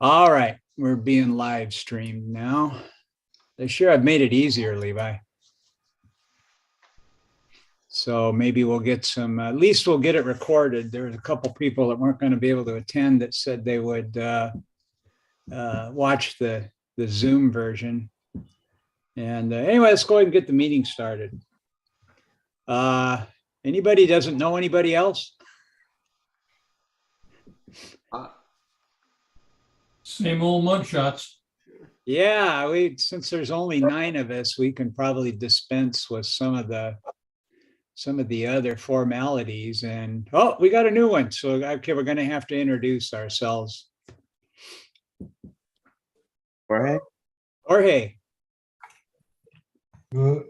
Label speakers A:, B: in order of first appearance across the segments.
A: All right, we're being live streamed now. They sure have made it easier, Levi. So maybe we'll get some, at least we'll get it recorded. There's a couple people that weren't going to be able to attend that said they would watch the Zoom version. And anyway, let's go ahead and get the meeting started. Anybody doesn't know anybody else?
B: Same old mugshots.
A: Yeah, since there's only 9 of us, we can probably dispense with some of the other formalities. And oh, we got a new one. So okay, we're going to have to introduce ourselves. Jorge.
C: Good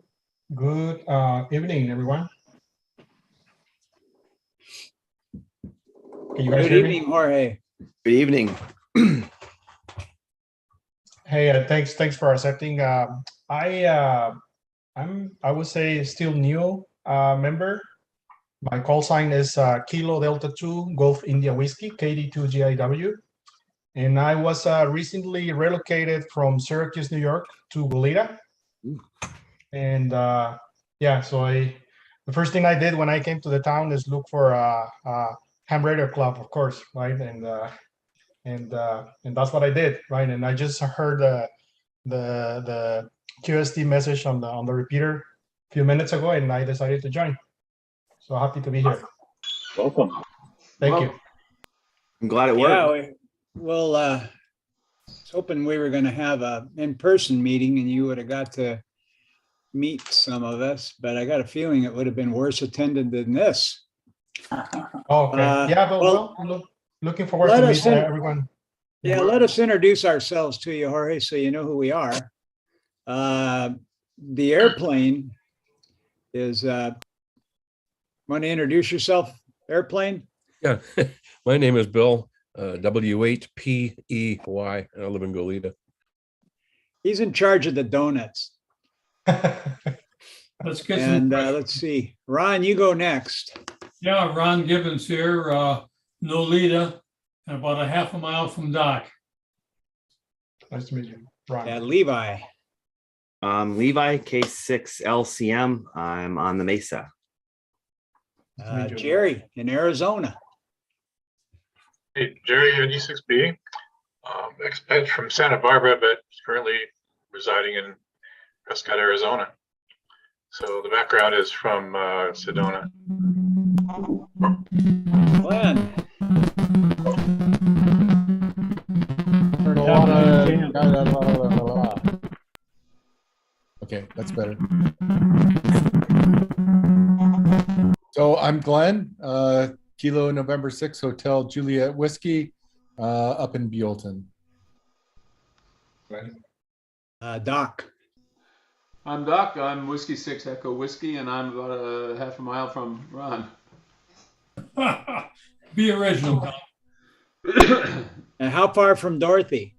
C: evening, everyone. Can you guys
A: Good
C: hear
A: evening,
C: me?
A: Jorge.
D: Good evening.
C: Hey, thanks for accepting. I would say still new member. My call sign is Kilo Delta 2 Golf India Whiskey KD2GIW, and I was recently relocated from Syracuse, New York to Goleta. And yeah, so the first thing I did when I came to the town is look for a ham radio club, of course, right? And that's what I did, right? And I just heard the QST message on the repeater a few minutes ago, and I decided to join. So happy to be here.
E: Welcome.
C: Thank you.
D: I'm glad it worked.
A: Yeah, well, I was hoping we were going to have a in-person meeting and you would have got to meet some of us, but I got a feeling it would have been worse attended than this.
C: Okay. Yeah, but well, looking forward to meet everyone.
A: Yeah, let us introduce ourselves to you, Jorge, so you know who we are. The airplane is, want to introduce yourself, airplane?
F: Yeah, my name is Bill, W8PEY, and I live in Goleta.
A: He's in charge of the donuts.
B: Let's get
A: and let's see. Ron, you go next.
B: Yeah, Ron Gibbons here, Nolita, and about a half a mile from Doc.
C: Nice to meet you, Ron.
A: And Levi.
D: Levi, K6 LCM. I'm on the Mesa.
A: Jerry in Arizona.
G: Hey, Jerry, D6B, expat from Santa Barbara, but currently residing in Prescott, Arizona. So the background is from Sedona.
A: Glenn.
H: Okay, that's better. So I'm Glenn, Kilo November 6 Hotel Juliet Whiskey, up in Buellton.
A: Doc.
I: I'm Doc. I'm Whiskey 6 Echo Whiskey, and I'm about a half a mile from Ron.
B: Be original.
A: And how far from Dorothy?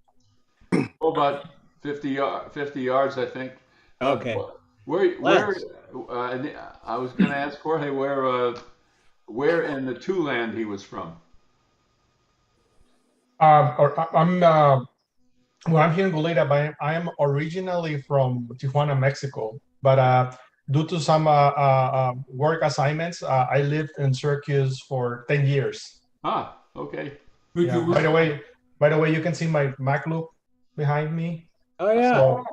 I: Oh, about 50 yards, I think.
A: Okay.
I: Where? I was going to ask Jorge where in the two land he was from.
C: I'm here in Goleta, but I am originally from Tijuana, Mexico. But due to some work assignments, I lived in Syracuse for 10 years.
I: Ah, okay.
C: Yeah. By the way, you can see my MacLoop behind me.
A: Oh yeah.
C: So,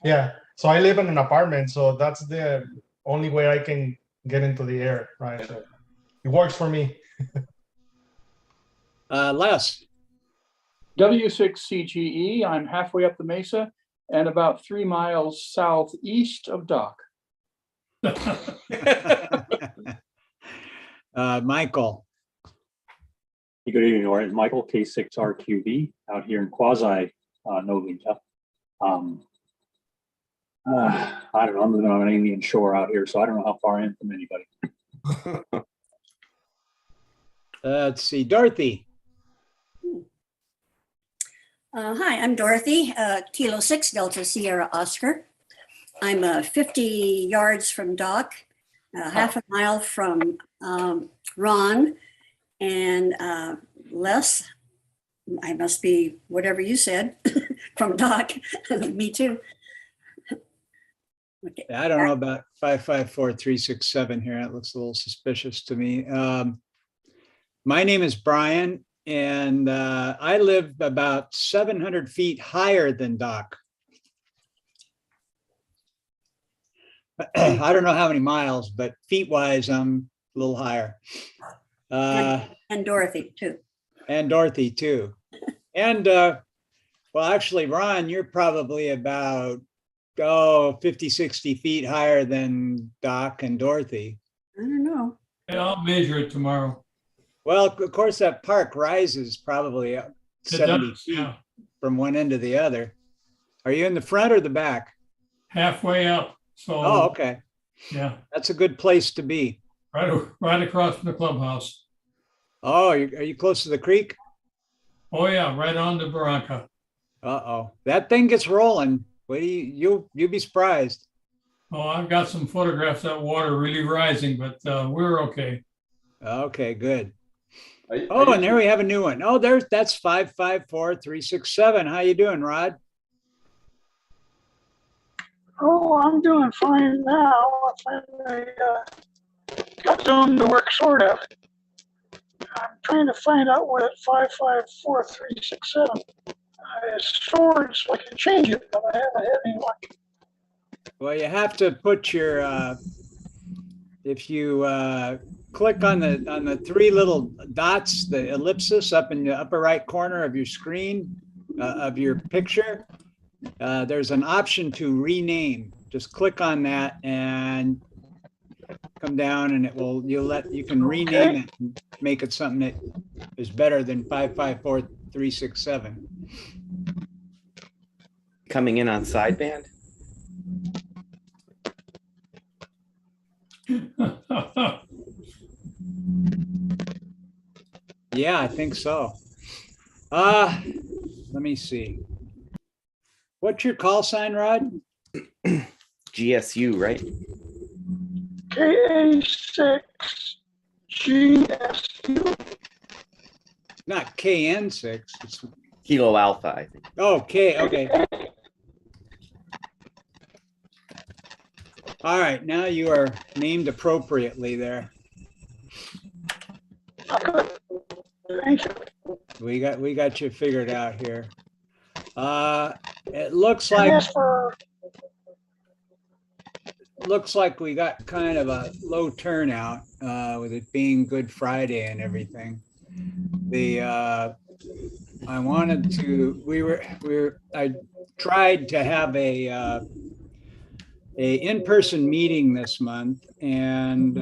C: yeah. So I live in an apartment, so that's the only way I can get into the air, right? So it works for me.
A: Les.
E: W6CGE, I'm halfway up the Mesa and about 3 miles southeast of Doc.
A: Michael.
E: Good evening, Orange. Michael, K6RQB, out here in quasi Nolita. I don't know, I'm living on an Indian shore out here, so I don't know how far I am from anybody.
A: Let's see, Dorothy.
J: Hi, I'm Dorothy, Kilo 6 Delta Sierra Oscar. I'm 50 yards from Doc, half a mile from Ron and Les. I must be whatever you said from Doc. Me too. Okay.
A: I don't know about 554-367 here. It looks a little suspicious to me. My name is Brian, and I live about 700 feet higher than Doc. I don't know how many miles, but feet wise, I'm a little higher.
J: And Dorothy too.
A: And Dorothy too. And well, actually, Ron, you're probably about 50, 60 feet higher than Doc and Dorothy.
J: I don't know.
B: Yeah, I'll measure it tomorrow.
A: Well, of course, that park rises probably
B: It
A: 70
B: does,
A: feet
B: yeah.
A: from one end to the other. Are you in the front or the back?
B: Halfway up. So,
A: Oh, okay.
B: yeah,
A: That's a good place to be.
B: right across from the clubhouse.
A: Oh, are you close to the creek?
B: Oh, yeah, right on the Barranca.
A: Uh-oh. That thing gets rolling. Wait, you'll be surprised.
B: Oh, I've got some photographs of that water really rising, but we're okay.
A: Okay, good.
I: I
A: Oh, and
I: used
A: there
I: to-
A: we have a new one. Oh, that's 554-367. How you doing, Rod?
K: Oh, I'm doing fine now. I finally got Zoom to work, sort of. I'm trying to find out where that 554-367 is stored so I can change it, but I haven't had any luck.
A: Well, you have to put your if you click on the three little dots, the ellipsis up in the upper right corner of your screen of your picture, there's an option to rename. Just click on that and come down, and you can rename it and make it something that is better than 554-367.
D: Coming in on sideband.
A: Yeah, I think so. Let me see. What's your call sign, Rod?
D: GSU, right?
K: KA6GSU.
A: Not KN6. It's
D: Kilo Alpha, I think.
A: okay. All right, now you are named appropriately there.
K: Thank you.
A: We got you figured out here. It looks
K: And
A: like
K: as for
A: we got kind of a low turnout with it being Good Friday and everything. I tried to have a in-person meeting this month, and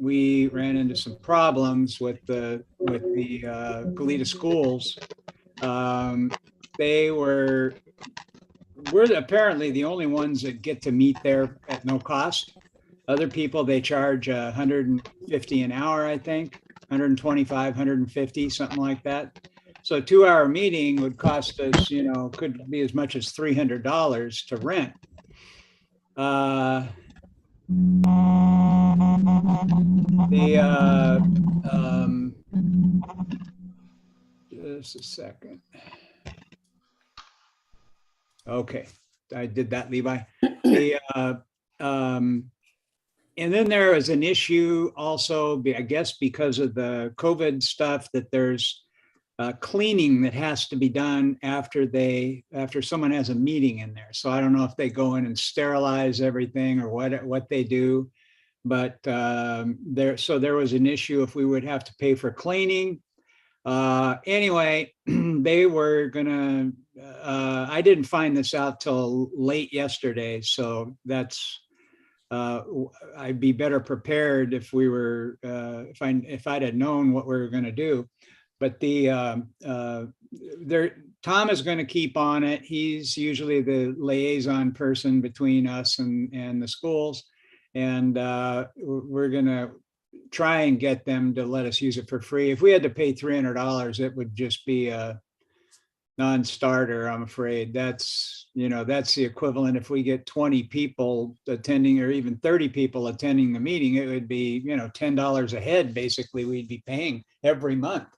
A: we ran into some problems with the Goleta schools. We're apparently the only ones that get to meet there at no cost. Other people, they charge $150 an hour, I think, 125, 150, something like that. So a 2-hour meeting would cost us, could be as much as $300 to rent. Just a second. Okay, I did that, Levi. And then there is an issue also, I guess, because of the COVID stuff, that there's cleaning that has to be done after someone has a meeting in there. So I don't know if they go in and sterilize everything or what they do, but there was an issue if we would have to pay for cleaning. Anyway, they were gonna, I didn't find this out till late yesterday, so that's, I'd be better prepared if we were, if I'd have known what we were gonna do. But Tom is going to keep on it. He's usually the liaison person between us and the schools. And we're going to try and get them to let us use it for free. If we had to pay $300, it would just be a non-starter, I'm afraid. That's the equivalent. If we get 20 people attending, or even 30 people attending the meeting, it would be, $10 a head, basically, we'd be paying every month.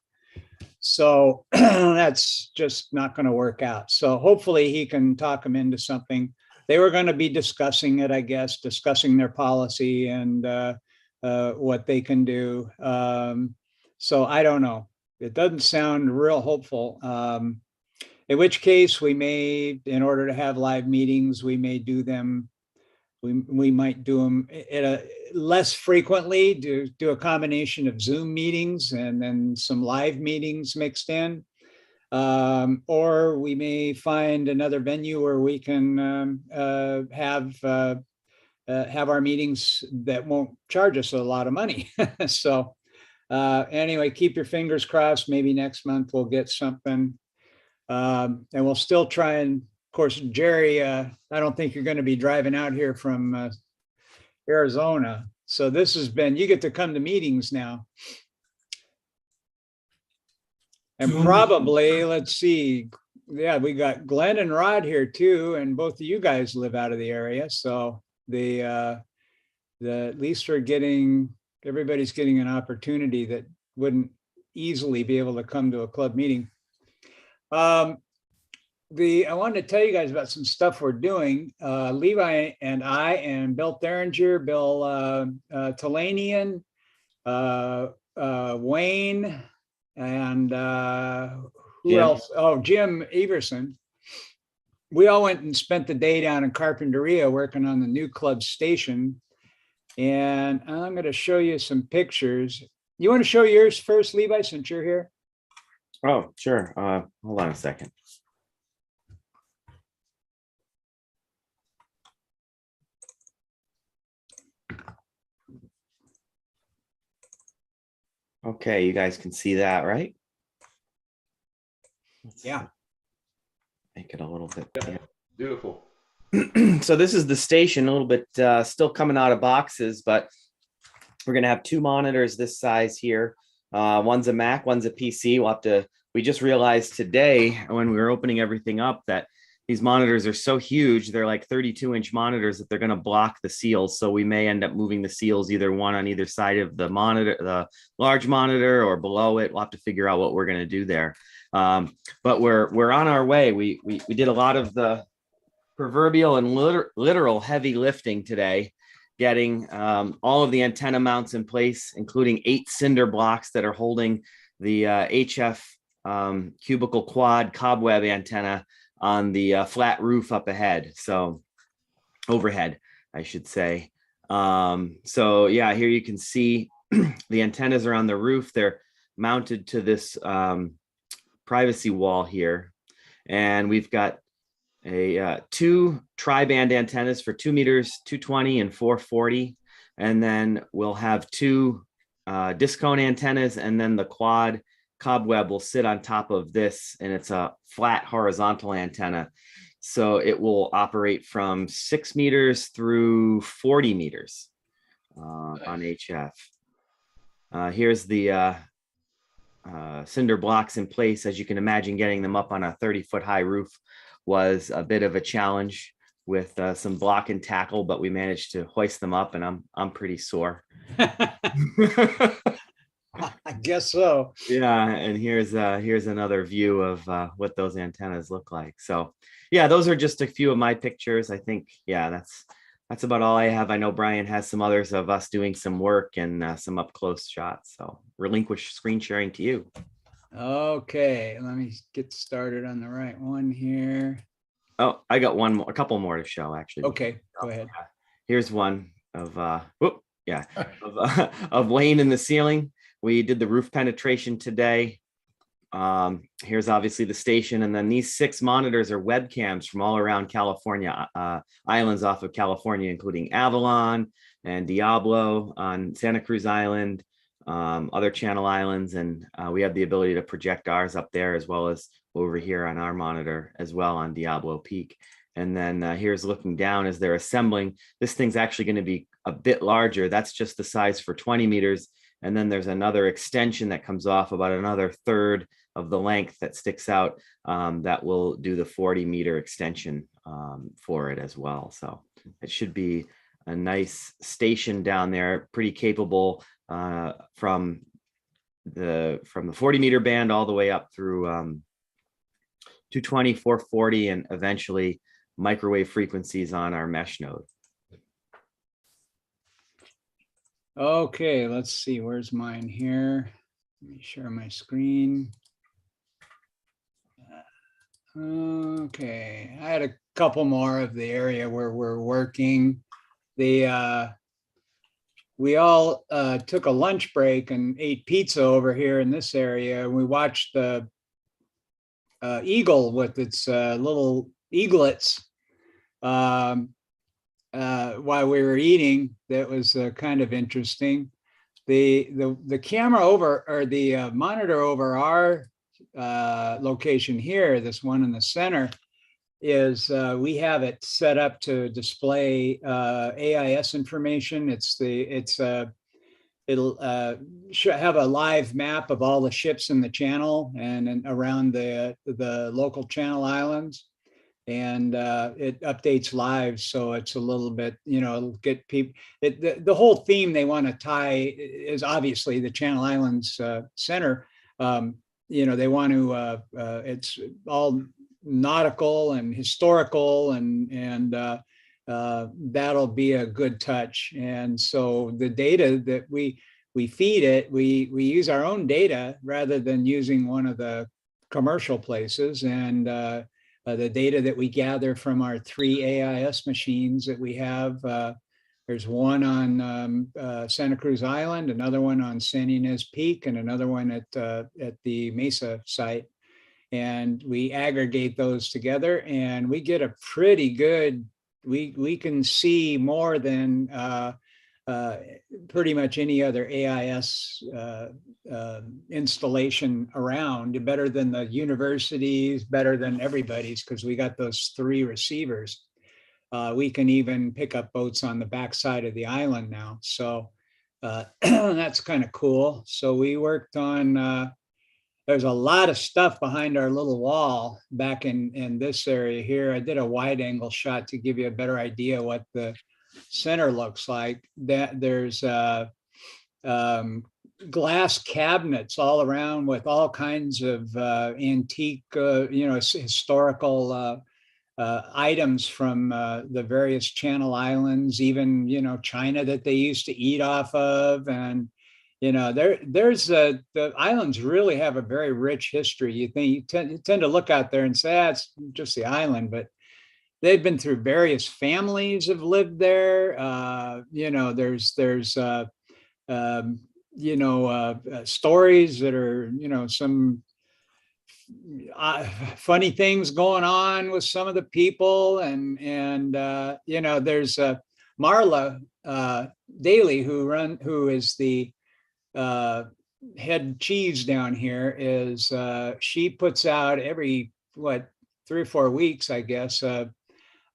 A: So that's just not going to work out. So hopefully he can talk them into something. They were going to be discussing it, I guess, discussing their policy and what they can do. So I don't know. It doesn't sound real hopeful. In which case we may, in order to have live meetings, we may do them. We might do them less frequently, do a combination of Zoom meetings and then some live meetings mixed in. Or we may find another venue where we can have our meetings that won't charge us a lot of money. So anyway, keep your fingers crossed. Maybe next month we'll get something. And we'll still try and, of course, Jerry, I don't think you're going to be driving out here from Arizona. So this has been, you get to come to meetings now. And
B: Zoom.
A: probably, let's see, yeah, we got Glenn and Rod here too, and both of you guys live out of the area. So at least everybody's getting an opportunity that wouldn't easily be able to come to a club meeting. I wanted to tell you guys about some stuff we're doing. Levi and I and Bill Theringer, Bill Talanian, Wayne, and who
D: Jim.
A: else? Oh, Jim Everson. We all went and spent the day down in Carpinteria working on the new club station. And I'm going to show you some pictures. You want to show yours first, Levi, since you're here?
D: Oh, sure. Hold on a second. Okay, you guys can see that, right?
A: Yeah.
D: Make it a little bit. Yeah.
I: Beautiful.
D: So this is the station, a little bit still coming out of boxes, but we're going to have two monitors this size here. One's a Mac, one's a PC. We just realized today when we were opening everything up that these monitors are so huge, they're like 32-inch monitors that they're going to block the seals. So we may end up moving the seals, either one on either side of the monitor, the large monitor, or below it. We'll have to figure out what we're going to do there. But we're on our way. We did a lot of the proverbial and literal heavy lifting today, getting all of the antenna mounts in place, including 8 cinder blocks that are holding the HF cubicle quad cobweb antenna on the flat roof up ahead. So overhead, I should say. So yeah, here you can see the antennas are on the roof. They're mounted to this privacy wall here. And we've got two tri-band antennas for 2 meters, 220 and 440. And then we'll have 2 disc cone antennas, and then the quad cobweb will sit on top of this, and it's a flat horizontal antenna. So it will operate from 6 meters through 40 meters on HF. Here's the cinder blocks in place. As you can imagine, getting them up on a 30-foot high roof was a bit of a challenge with some block and tackle, but we managed to hoist them up, and I'm pretty sore.
A: I guess so.
D: Yeah, and here's another view of what those antennas look like. So yeah, those are just a few of my pictures. I think, yeah, that's about all I have. I know Brian has some others of us doing some work and some up close shots. So relinquish screen sharing to you.
A: Okay, let me get started on the right one here.
D: Oh, I got a couple more to show actually.
A: Okay, go ahead.
D: Here's one of of Wayne in the ceiling. We did the roof penetration today. Here's obviously the station, and then these 6 monitors are webcams from all around California, islands off of California, including Avalon and Diablo on Santa Cruz Island, other Channel Islands, and we have the ability to project ours up there as well as over here on our monitor as well on Diablo Peak. And then here's looking down as they're assembling. This thing's actually going to be a bit larger. That's just the size for 20 meters. And then there's another extension that comes off about another third of the length that sticks out that will do the 40-meter extension for it as well. So it should be a nice station down there, pretty capable from from the 40-meter band all the way up through 220, 440, and eventually microwave frequencies on our mesh node.
A: Okay, let's see, where's mine here? Let me share my screen. Okay, I had a couple more of the area where we're working. We all took a lunch break and ate pizza over here in this area. We watched the eagle with its little eaglets while we were eating. That was kind of interesting. The camera over, or the monitor over our location here, this one in the center, is we have it set up to display AIS information. It'll have a live map of all the ships in the channel and around the local channel islands, and it updates live, so it's a little bit, it'll get people. The whole theme they want to tie is obviously the Channel Islands Center. They want to. It's all nautical and historical, and that'll be a good touch. And so the data that we feed it, we use our own data rather than using one of the commercial places. And the data that we gather from our 3 AIS machines that we have, there's one on Santa Cruz Island, another one on San Ynez Peak, and another one at the Mesa site. And we aggregate those together, and we get a pretty good, we can see more than pretty much any other AIS installation around, better than the universities, better than everybody's, because we got those 3 receivers. We can even pick up boats on the backside of the island now. So that's kind of cool. So we worked on, there's a lot of stuff behind our little wall back in this area here. I did a wide angle shot to give you a better idea what the center looks like. That there's glass cabinets all around with all kinds of antique, historical items from the various Channel Islands, even, China that they used to eat off of. And the islands really have a very rich history. You tend to look out there and say, it's just the island, but they've been through various families have lived there. There's stories that are, some funny things going on with some of the people. And there's Marla Daly, who is the head cheese down here. Is she puts out every 3 or 4 weeks, I guess, a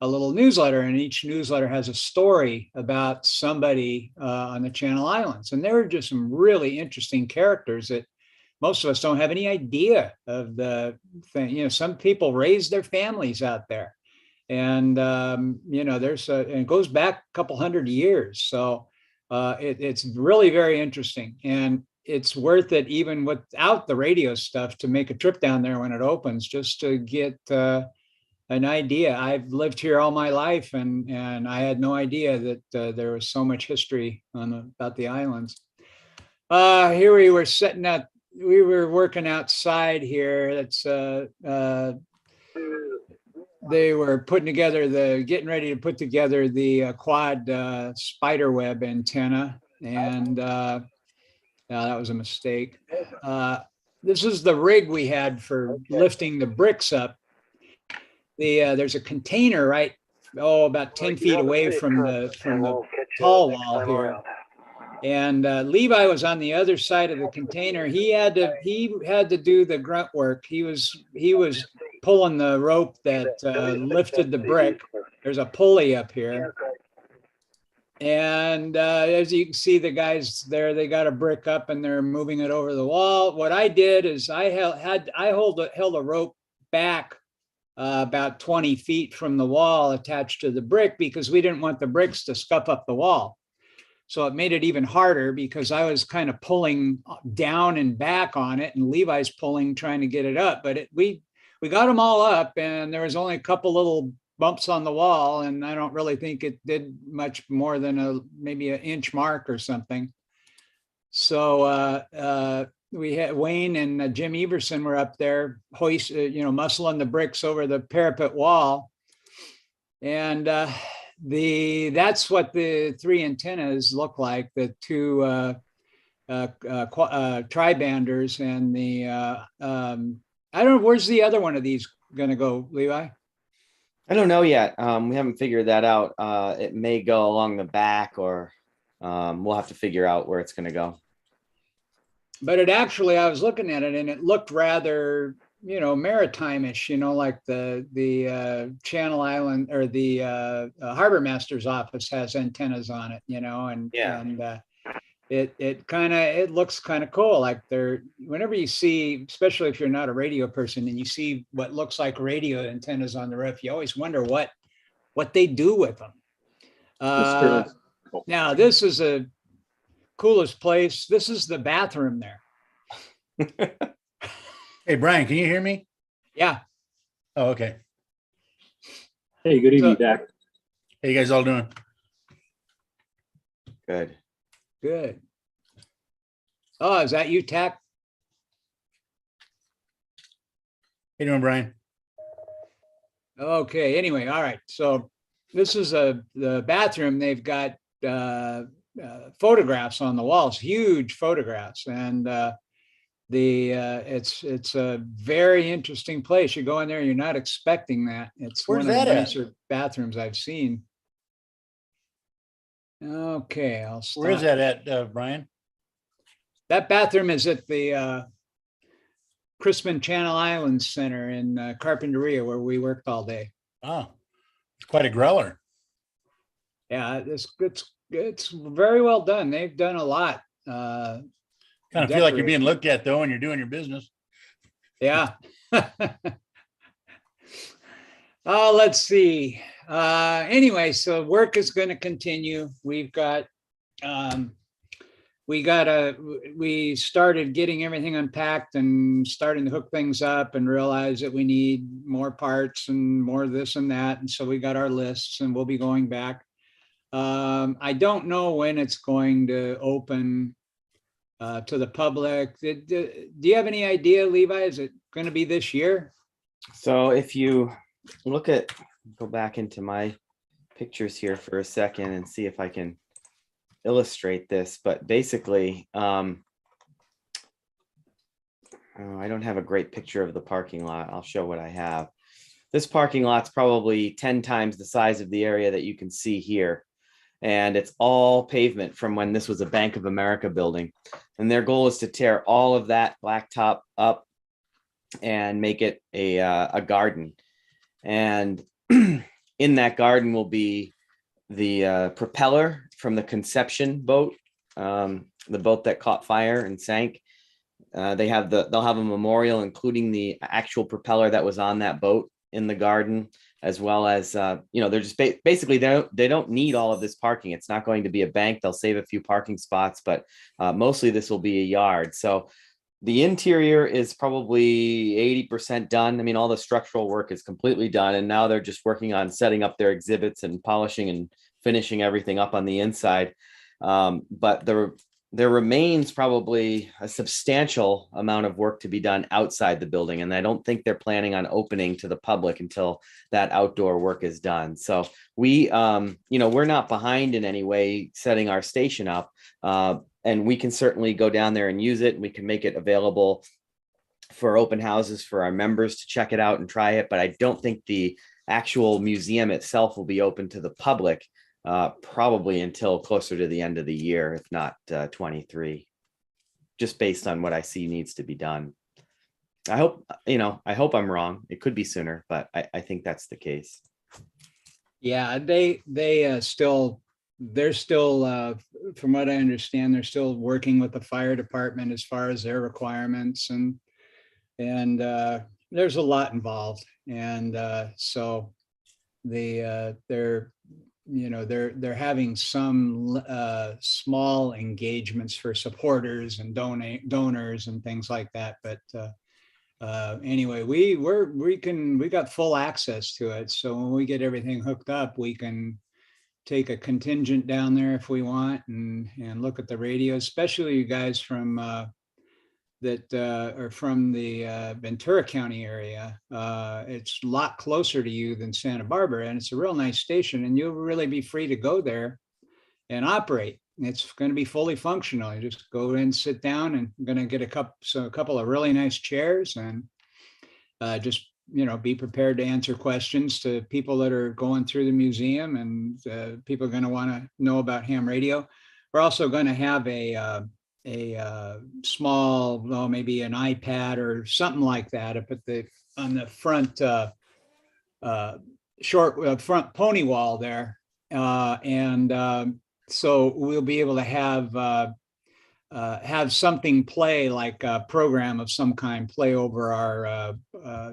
A: little newsletter, and each newsletter has a story about somebody on the Channel Islands. And there are just some really interesting characters that most of us don't have any idea of the thing. Some people raise their families out there, and and it goes back a couple hundred years. So it's really very interesting, and it's worth it even without the radio stuff to make a trip down there when it opens, just to get an idea. I've lived here all my life, and I had no idea that there was so much history about the islands. Here we were we were working outside here. That's they were getting ready to put together the quad spider web antenna, and that was a mistake. This is the rig we had for lifting the bricks up. There's a container about 10 feet away from the tall wall here. And Levi was on the other side of the container. He had to do the grunt work. He was pulling the rope that lifted the brick. There's a pulley up here. And as you can see, the guys there, they got a brick up and they're moving it over the wall. What I did is I held a rope back about 20 feet from the wall attached to the brick, because we didn't want the bricks to scuff up the wall. So it made it even harder because I was kind of pulling down and back on it, and Levi's pulling, trying to get it up. But we got them all up, and there was only a couple little bumps on the wall, and I don't really think it did much more than maybe an inch mark or something. So we had Wayne and Jim Everson were up there, muscling the bricks over the parapet wall, and that's what the three antennas look like. The two tri-banders and the I don't know, where's the other one of these going to go, Levi?
D: I don't know yet. We haven't figured that out. It may go along the back, or we'll have to figure out where it's going to go.
A: But it actually, I was looking at it and it looked rather, maritime-ish, like the Channel Island or the Harbor Master's office has antennas on it, and
D: Yeah.
A: and it looks kind of cool. Like whenever you see, especially if you're not a radio person and you see what looks like radio antennas on the roof, you always wonder what they do with them. Now this is a coolest place. This is the bathroom there.
L: Hey, Brian, can you hear me?
A: Yeah.
L: Oh, okay.
E: Hey, good evening, Dak.
L: How you guys all doing?
D: Good.
A: Good. Oh, is that you, Tack?
L: How you doing, Brian?
A: Okay. Anyway, all right. So this is the bathroom. They've got photographs on the walls, huge photographs, and it's a very interesting place. You go in there, you're not expecting that. It's
L: Where's
A: one of
L: that
A: the
L: at?
A: nicer bathrooms I've seen. Okay, I'll stop.
L: Where is that at, Brian?
A: That bathroom is at the Crispin Channel Islands Center in Carpinteria, where we worked all day.
L: Oh, it's quite a growler.
A: Yeah, it's very well done. They've done a lot.
L: Kind of feel like you're being looked at though, and you're doing your business.
A: Yeah. Oh, let's see. Anyway, so work is going to continue. We started getting everything unpacked and starting to hook things up and realize that we need more parts and more this and that. And so we got our lists and we'll be going back. I don't know when it's going to open to the public. Do you have any idea, Levi? Is it going to be this year?
D: So if you go back into my pictures here for a second and see if I can illustrate this, but basically, I don't have a great picture of the parking lot. I'll show what I have. This parking lot's probably 10 times the size of the area that you can see here. And it's all pavement from when this was a Bank of America building. And their goal is to tear all of that blacktop up and make it a garden. And in that garden will be the propeller from the Conception boat, the boat that caught fire and sank. They'll have a memorial, including the actual propeller that was on that boat in the garden, as well as, they're just basically, they don't need all of this parking. It's not going to be a bank. They'll save a few parking spots, but mostly this will be a yard. So the interior is probably 80% done. I mean, all the structural work is completely done. And now they're just working on setting up their exhibits and polishing and finishing everything up on the inside. But there remains probably a substantial amount of work to be done outside the building. And I don't think they're planning on opening to the public until that outdoor work is done. So we're not behind in any way setting our station up. And we can certainly go down there and use it. And we can make it available for open houses for our members to check it out and try it. But I don't think the actual museum itself will be open to the public probably until closer to the end of the year, if not 23, just based on what I see needs to be done. I hope I'm wrong. It could be sooner, but I think that's the case.
A: Yeah, they're still, from what I understand, they're still working with the fire department as far as their requirements, and there's a lot involved. And so they're they're having some small engagements for supporters and donors and things like that. But anyway, we got full access to it. So when we get everything hooked up, we can take a contingent down there if we want and look at the radio, especially you guys from that are from the Ventura County area. It's a lot closer to you than Santa Barbara, and it's a real nice station, and you'll really be free to go there and operate. It's going to be fully functional. You just go in, sit down, and I'm going to get a couple of really nice chairs, and just be prepared to answer questions to people that are going through the museum, and people are going to want to know about ham radio. We're also going to have a small, well, maybe an iPad or something like that up at on the front front pony wall there, so we'll be able to have something play, like a program of some kind play over our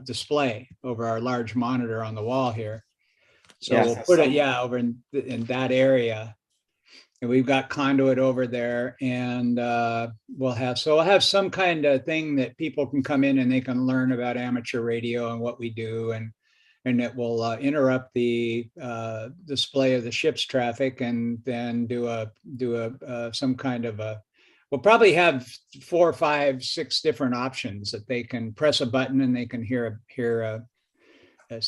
A: display, over our large monitor on the wall here. So
D: Yes.
A: we'll put it, over in that area. And we've got conduit over there, and we'll have some kind of thing that people can come in and they can learn about amateur radio and what we do, and it will interrupt the display of the ship's traffic, and then do some kind of we'll probably have 4, 5, 6 different options that they can press a button and they can hear a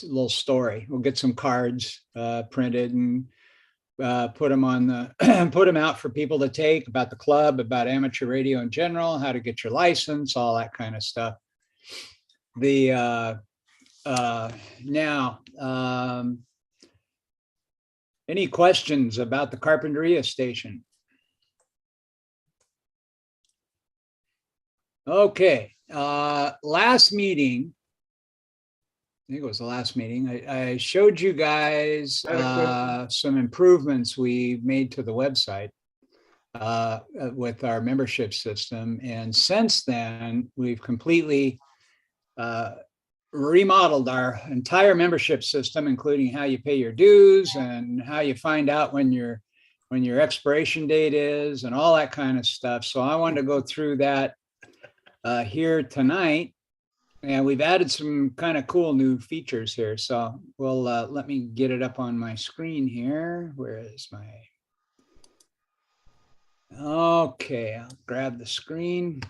A: little story. We'll get some cards printed and put them put them out for people to take about the club, about amateur radio in general, how to get your license, all that kind of stuff. Now, any questions about the Carpinteria station? Okay, last meeting, I think it was the last meeting, I showed you guys some improvements we made to the website with our membership system. And since then, we've completely remodeled our entire membership system, including how you pay your dues and how you find out when your expiration date is and all that kind of stuff. So I wanted to go through that here tonight. And we've added some kind of cool new features here. So we'll let me get it up on my screen here. Where is my? Okay, I'll grab the screen.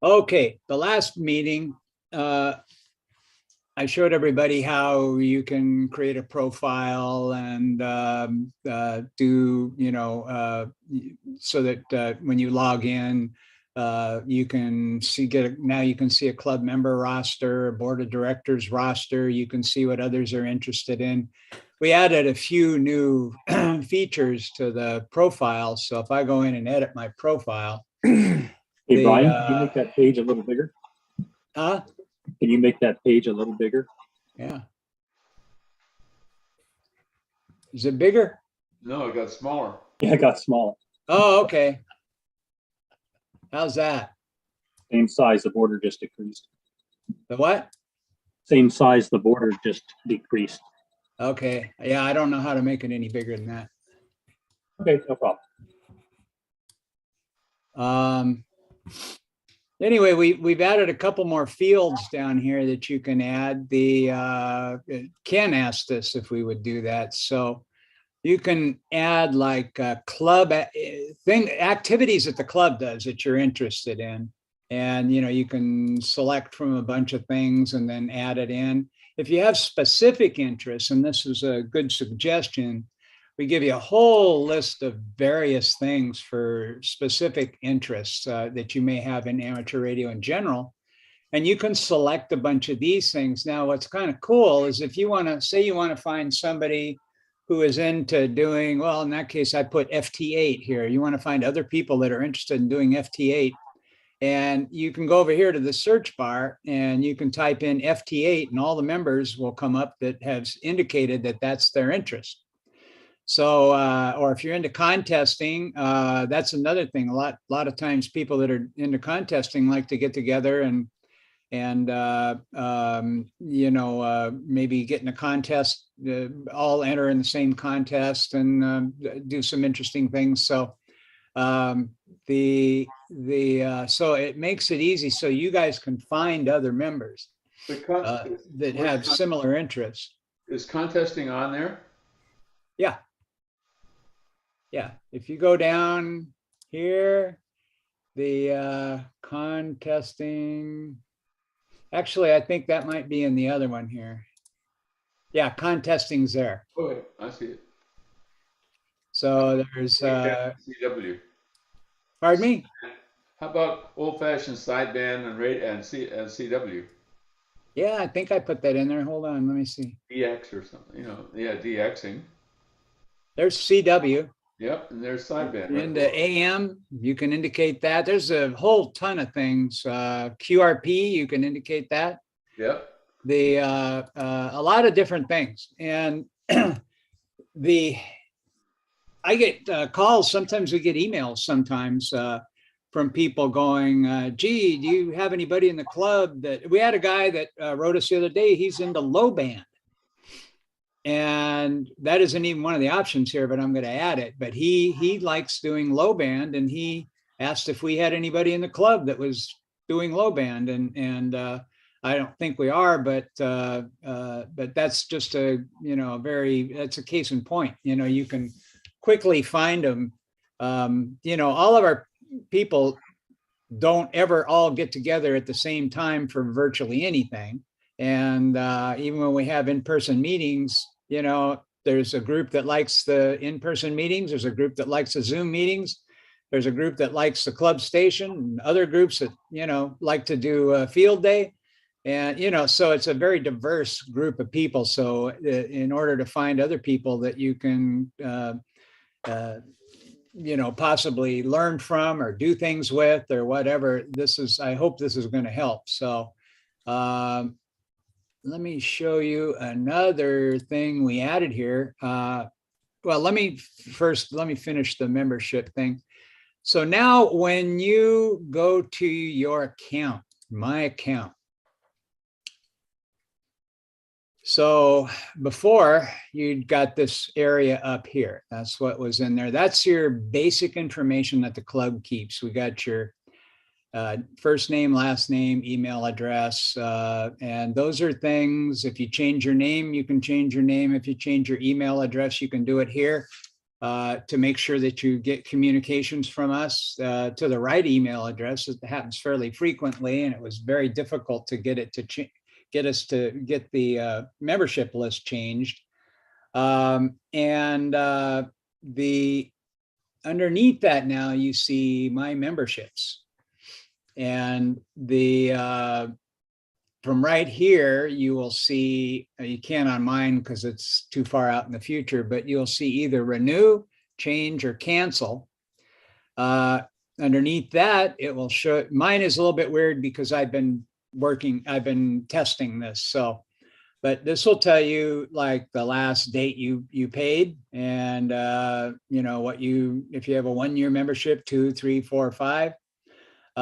A: Okay, the last meeting, I showed everybody how you can create a profile and do, so that when you log in, you can now you can see a club member roster, a board of directors roster. You can see what others are interested in. We added a few new features to the profile. So if I go in and edit my profile.
E: Hey, Brian, can you make that page a little bigger?
A: Huh?
E: Can you make that page a little bigger?
A: Yeah. Is it bigger?
I: No, it got smaller.
E: Yeah, it got smaller.
A: Oh, okay. How's that?
E: Same size, the border just decreased.
A: The what?
E: Same size, the border just decreased.
A: Okay. Yeah, I don't know how to make it any bigger than that.
E: Okay, no problem.
A: Anyway, we've added a couple more fields down here that you can add. Ken asked us if we would do that. So you can add like club activities that the club does that you're interested in. And, you can select from a bunch of things and then add it in. If you have specific interests, and this is a good suggestion, we give you a whole list of various things for specific interests that you may have in amateur radio in general. And you can select a bunch of these things. Now, what's kind of cool is if you want to say you want to find somebody who is into doing, well, in that case, I put FT-8 here. You want to find other people that are interested in doing FT-8. And you can go over here to the search bar and you can type in FT-8 and all the members will come up that have indicated that that's their interest. So, or if you're into contesting, that's another thing. A lot of times people that are into contesting like to get together and and maybe get in a contest, all enter in the same contest and do some interesting things. So so it makes it easy so you guys can find other members that have similar interests.
I: Is contesting on there?
A: Yeah. Yeah. If you go down here, the contesting, actually, I think that might be in the other one here. Yeah, contesting's there.
I: Okay, I see it.
A: So there's,
I: CW.
A: pardon me?
I: How about old-fashioned sideband and CW?
A: Yeah, I think I put that in there. Hold on, let me see.
I: DX or something, yeah, DXing.
A: There's CW.
I: Yep, and there's sideband.
A: In the AM, you can indicate that. There's a whole ton of things. QRP, you can indicate that.
I: Yep.
A: A lot of different things. And I get calls, sometimes we get emails sometimes from people going, gee, do you have anybody in the club that, we had a guy that wrote us the other day, he's into low band. And that isn't even one of the options here, but I'm going to add it. But he likes doing low band, and he asked if we had anybody in the club that was doing low band, and I don't think we are, but that's just that's a case in point. You can quickly find them. All of our people don't ever all get together at the same time for virtually anything. And even when we have in-person meetings, there's a group that likes the in-person meetings. There's a group that likes the Zoom meetings. There's a group that likes the club station, and other groups that, like to do a field day. And, so it's a very diverse group of people. So in order to find other people that you can, possibly learn from or do things with or whatever, I hope this is going to help. So, let me show you another thing we added here. Well, let me finish the membership thing. So now when you go to your account, my account. So before, you'd got this area up here. That's what was in there. That's your basic information that the club keeps. We got your first name, last name, email address, and those are things. If you change your name, you can change your name. If you change your email address, you can do it here to make sure that you get communications from us to the right email address. It happens fairly frequently, and it was very difficult to get it to get us to get the membership list changed. Underneath that now you see my memberships. And from right here, you will see, you can't on mine because it's too far out in the future, but you'll see either renew, change, or cancel. Underneath that, it will show, mine is a little bit weird because I've been testing this. So, but this will tell you like the last date you paid, and if you have a 1-year membership, 2, 3, 4, 5. We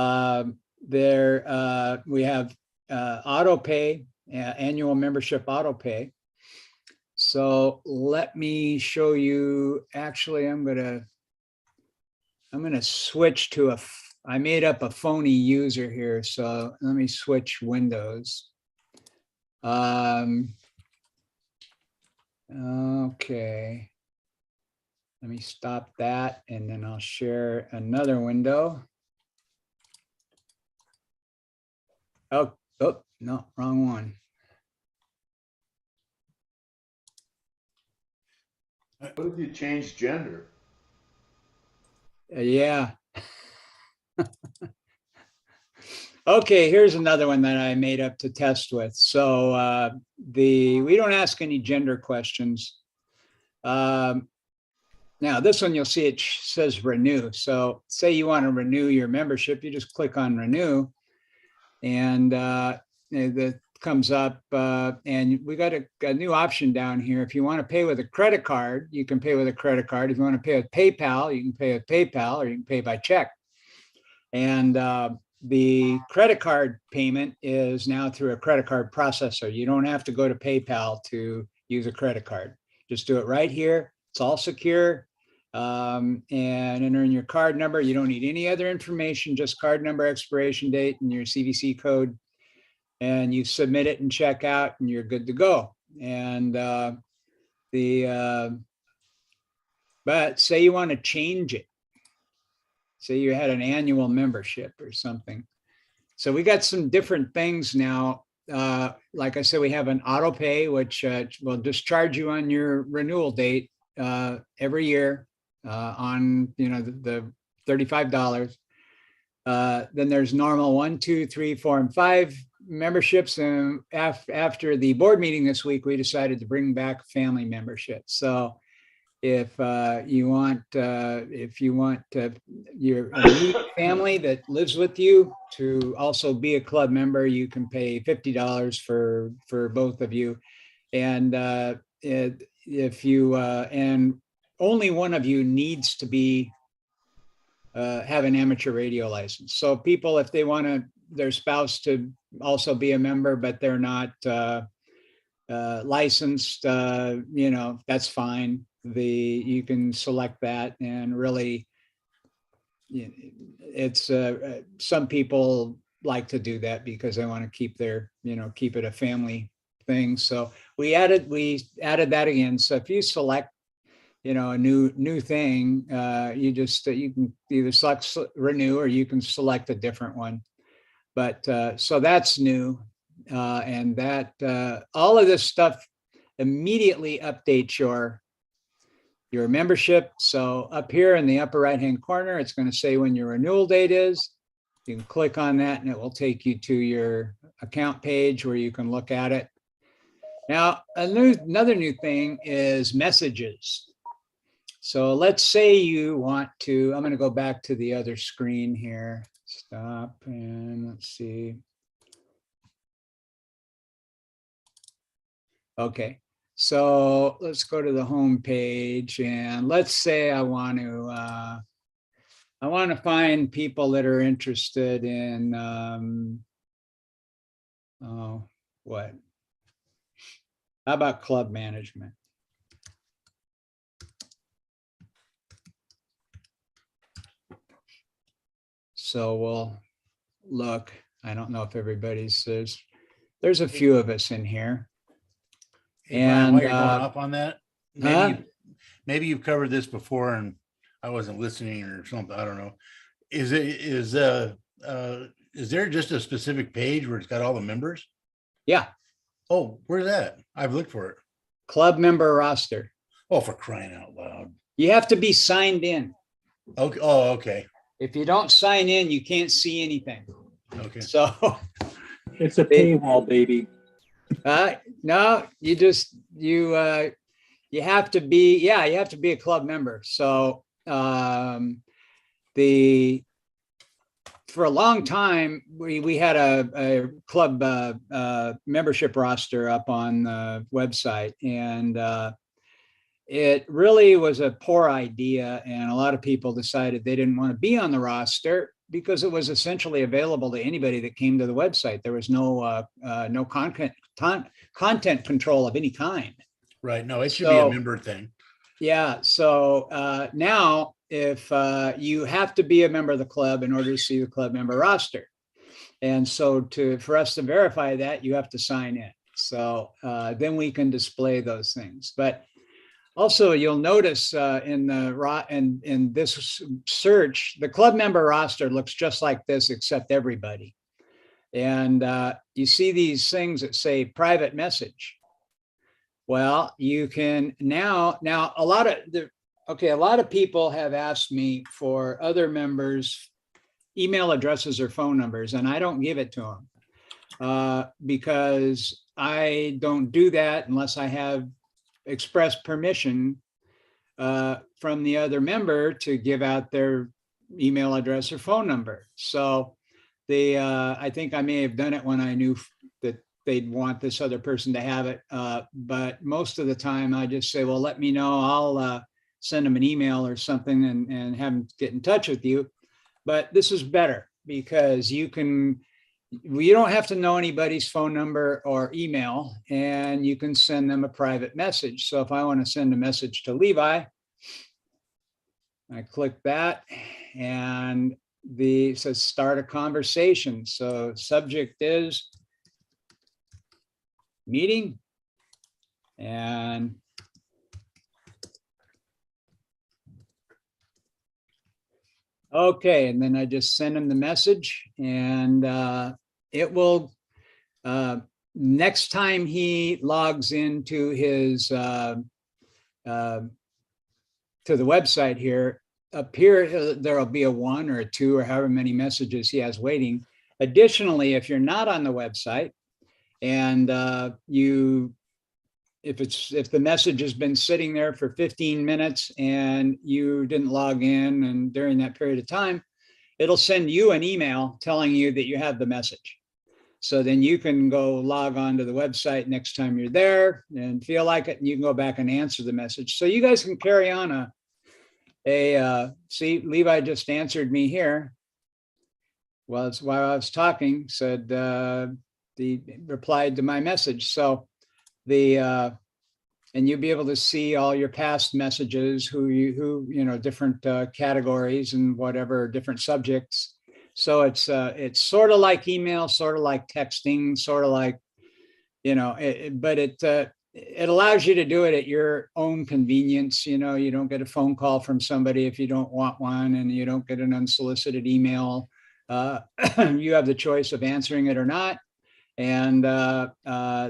A: have auto pay, annual membership auto pay. So let me show you. Actually, I'm gonna switch to I made up a phony user here, so let me switch windows. Okay. Let me stop that, and then I'll share another window. Oh, no, wrong one.
I: What if you change gender?
A: Yeah. Okay, here's another one that I made up to test with. So we don't ask any gender questions. Now this one, you'll see it says renew. So say you want to renew your membership, you just click on renew, and that comes up, and we got a new option down here. If you want to pay with a credit card, you can pay with a credit card. If you want to pay with PayPal, you can pay with PayPal, or you can pay by check. And the credit card payment is now through a credit card processor. You don't have to go to PayPal to use a credit card. Just do it right here. It's all secure. And enter in your card number. You don't need any other information, just card number, expiration date, and your CVC code. And you submit it and check out, and you're good to go. And but say you want to change it. Say you had an annual membership or something. So we got some different things now. Like I said, we have an auto pay, which will just charge you on your renewal date every year on the $35. Then there's normal 1, 2, 3, 4, and 5 memberships. And after the board meeting this week, we decided to bring back family membership. So if you want your immediate family that lives with you to also be a club member, you can pay $50 for both of you. And if you and only one of you needs to be have an amateur radio license. So people, if they want their spouse to also be a member, but they're not licensed, that's fine. You can select that, and really, it's some people like to do that because they want to keep keep it a family thing. So we added that again. So if you select a new thing, you can either select renew, or you can select a different one. But so that's new, and that all of this stuff immediately updates your membership. So up here in the upper right hand corner, it's going to say when your renewal date is. You can click on that and it will take you to your account page where you can look at it. Now, another new thing is messages. So let's say you want to, I'm going to go back to the other screen here. Stop, and let's see. Okay, so let's go to the home page, and let's say I want to find people that are interested in what? How about club management? So we'll look. I don't know if everybody's there's a few of us in here.
L: Hey, Brian,
A: And
L: while you're going off on that, maybe you've covered this before and I wasn't listening or something. I don't know. Is there just a specific page where it's got all the members?
A: Yeah.
L: Oh, where's that? I've looked for it.
A: Club member roster.
L: Oh, for crying out loud.
A: You have to be signed in.
L: Okay. Oh, okay.
A: If you don't sign in, you can't see anything.
L: Okay.
A: So
E: it's a paywall, baby.
A: No, you have to be, you have to be a club member. So for a long time, we had a club membership roster up on the website, and it really was a poor idea. And a lot of people decided they didn't want to be on the roster because it was essentially available to anybody that came to the website. There was no content control of any kind.
L: Right. No, it should be a member thing.
A: Yeah. So now if you have to be a member of the club in order to see the club member roster. And so for us to verify that, you have to sign in. So then we can display those things. But also, you'll notice in this search, the club member roster looks just like this, except everybody. And you see these things that say private message. Well, you can now a lot of people have asked me for other members' email addresses or phone numbers, and I don't give it to them because I don't do that unless I have express permission from the other member to give out their email address or phone number. So I think I may have done it when I knew that they'd want this other person to have it. But most of the time I just say, well, let me know. I'll send them an email or something and have them get in touch with you. But this is better. because you don't have to know anybody's phone number or email, and you can send them a private message. So if I want to send a message to Levi, I click that, and it says start a conversation. So subject is meeting, and okay, and then I just send him the message, and it will, next time he logs into his, to the website here, up here, there'll be a 1 or a 2 or however many messages he has waiting. Additionally, if you're not on the website and if the message has been sitting there for 15 minutes and you didn't log in and during that period of time, it'll send you an email telling you that you have the message. So then you can go log on to the website next time you're there and feel like it, and you can go back and answer the message. So you guys can carry on see, Levi just answered me here. Well, it's while I was talking, said, he replied to my message. So and you'll be able to see all your past messages, different categories and whatever, different subjects. So it's sort of like email, sort of like texting, sort of like, but it allows you to do it at your own convenience. You don't get a phone call from somebody if you don't want one, and you don't get an unsolicited email. You have the choice of answering it or not. And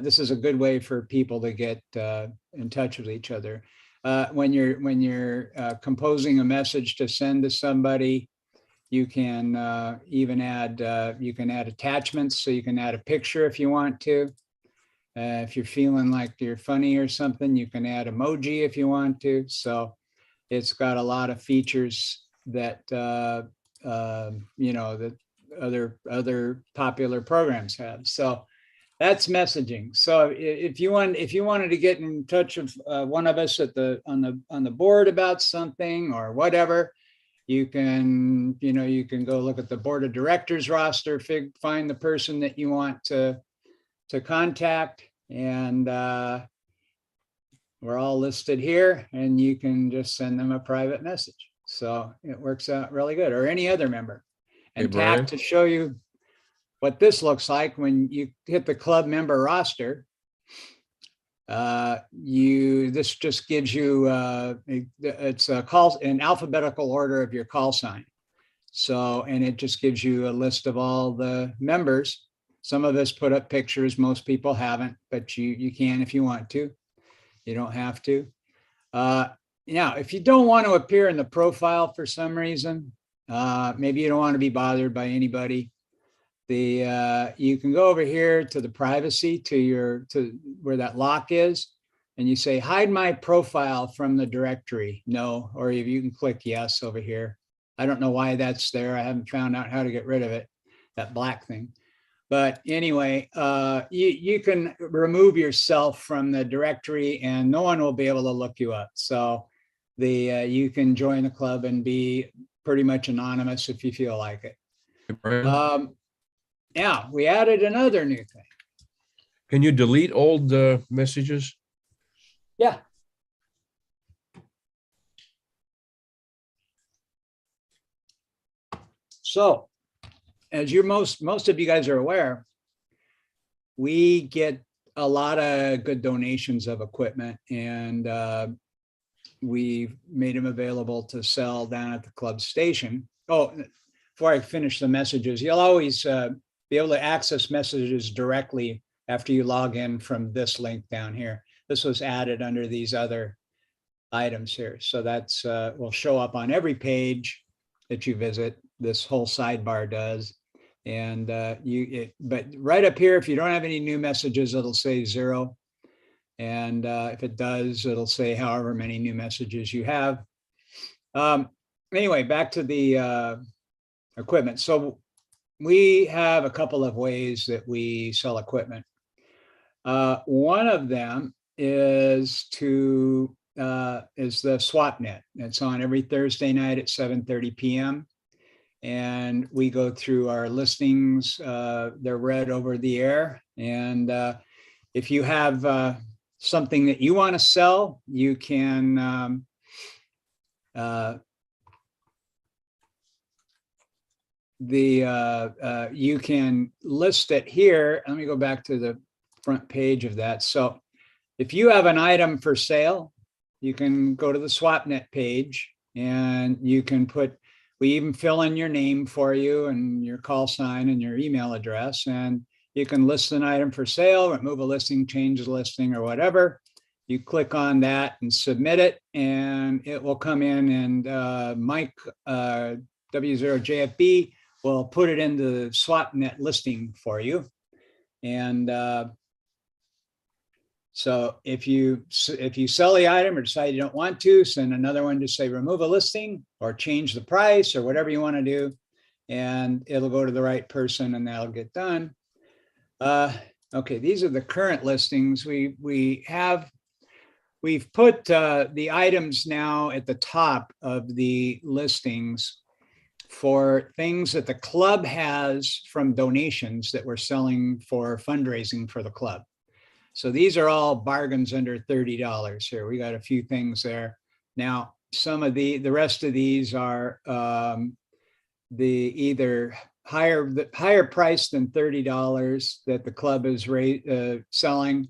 A: this is a good way for people to get in touch with each other. When you're composing a message to send to somebody, you can even add attachments. So you can add a picture if you want to. If you're feeling like you're funny or something, you can add emoji if you want to. So it's got a lot of features that that other popular programs have. So that's messaging. So if you wanted to get in touch with one of us on the board about something or whatever, you can go look at the board of directors roster, find the person that you want to contact, and we're all listed here, and you can just send them a private message. So it works out really good, or any other member. And tap to show you what this looks like when you hit the club member roster. This just gives you it's a call in alphabetical order of your call sign. So, and it just gives you a list of all the members. Some of us put up pictures, most people haven't, but you can if you want to. You don't have to. Now, if you don't want to appear in the profile for some reason, maybe you don't want to be bothered by anybody, you can go over here to the privacy, to where that lock is, and you say hide my profile from the directory. No, or you can click yes over here. I don't know why that's there. I haven't found out how to get rid of it, that black thing. But anyway, you can remove yourself from the directory and no one will be able to look you up. So you can join the club and be pretty much anonymous if you feel like it. Yeah, we added another new thing.
F: Can you delete old messages?
A: Yeah. So, as most of you guys are aware, we get a lot of good donations of equipment, and we've made them available to sell down at the club station. Oh, before I finish the messages, you'll always be able to access messages directly after you log in from this link down here. This was added under these other items here. So that's will show up on every page that you visit. This whole sidebar does. And but right up here, if you don't have any new messages, it'll say 0. And if it does, it'll say however many new messages you have. Anyway, back to the equipment. So we have a couple of ways that we sell equipment. One of them is the SwapNet. It's on every Thursday night at 7:30 p.m. and we go through our listings. They're read over the air. And if you have something that you want to sell, you can you can list it here. Let me go back to the front page of that. So if you have an item for sale, you can go to the SwapNet page and you can put, we even fill in your name for you and your call sign and your email address, and you can list an item for sale, remove a listing, change the listing or whatever. You click on that and submit it, and it will come in, and Mike W0JFB will put it into the SwapNet listing for you. And so if you sell the item or decide you don't want to, send another one to say remove a listing or change the price or whatever you want to do, and it'll go to the right person and that'll get done. Okay, these are the current listings. We've put the items now at the top of the listings for things that the club has from donations that we're selling for fundraising for the club. So these are all bargains under $30 here. We got a few things there. Now, some of the rest of these are the either higher price than $30 that the club is selling,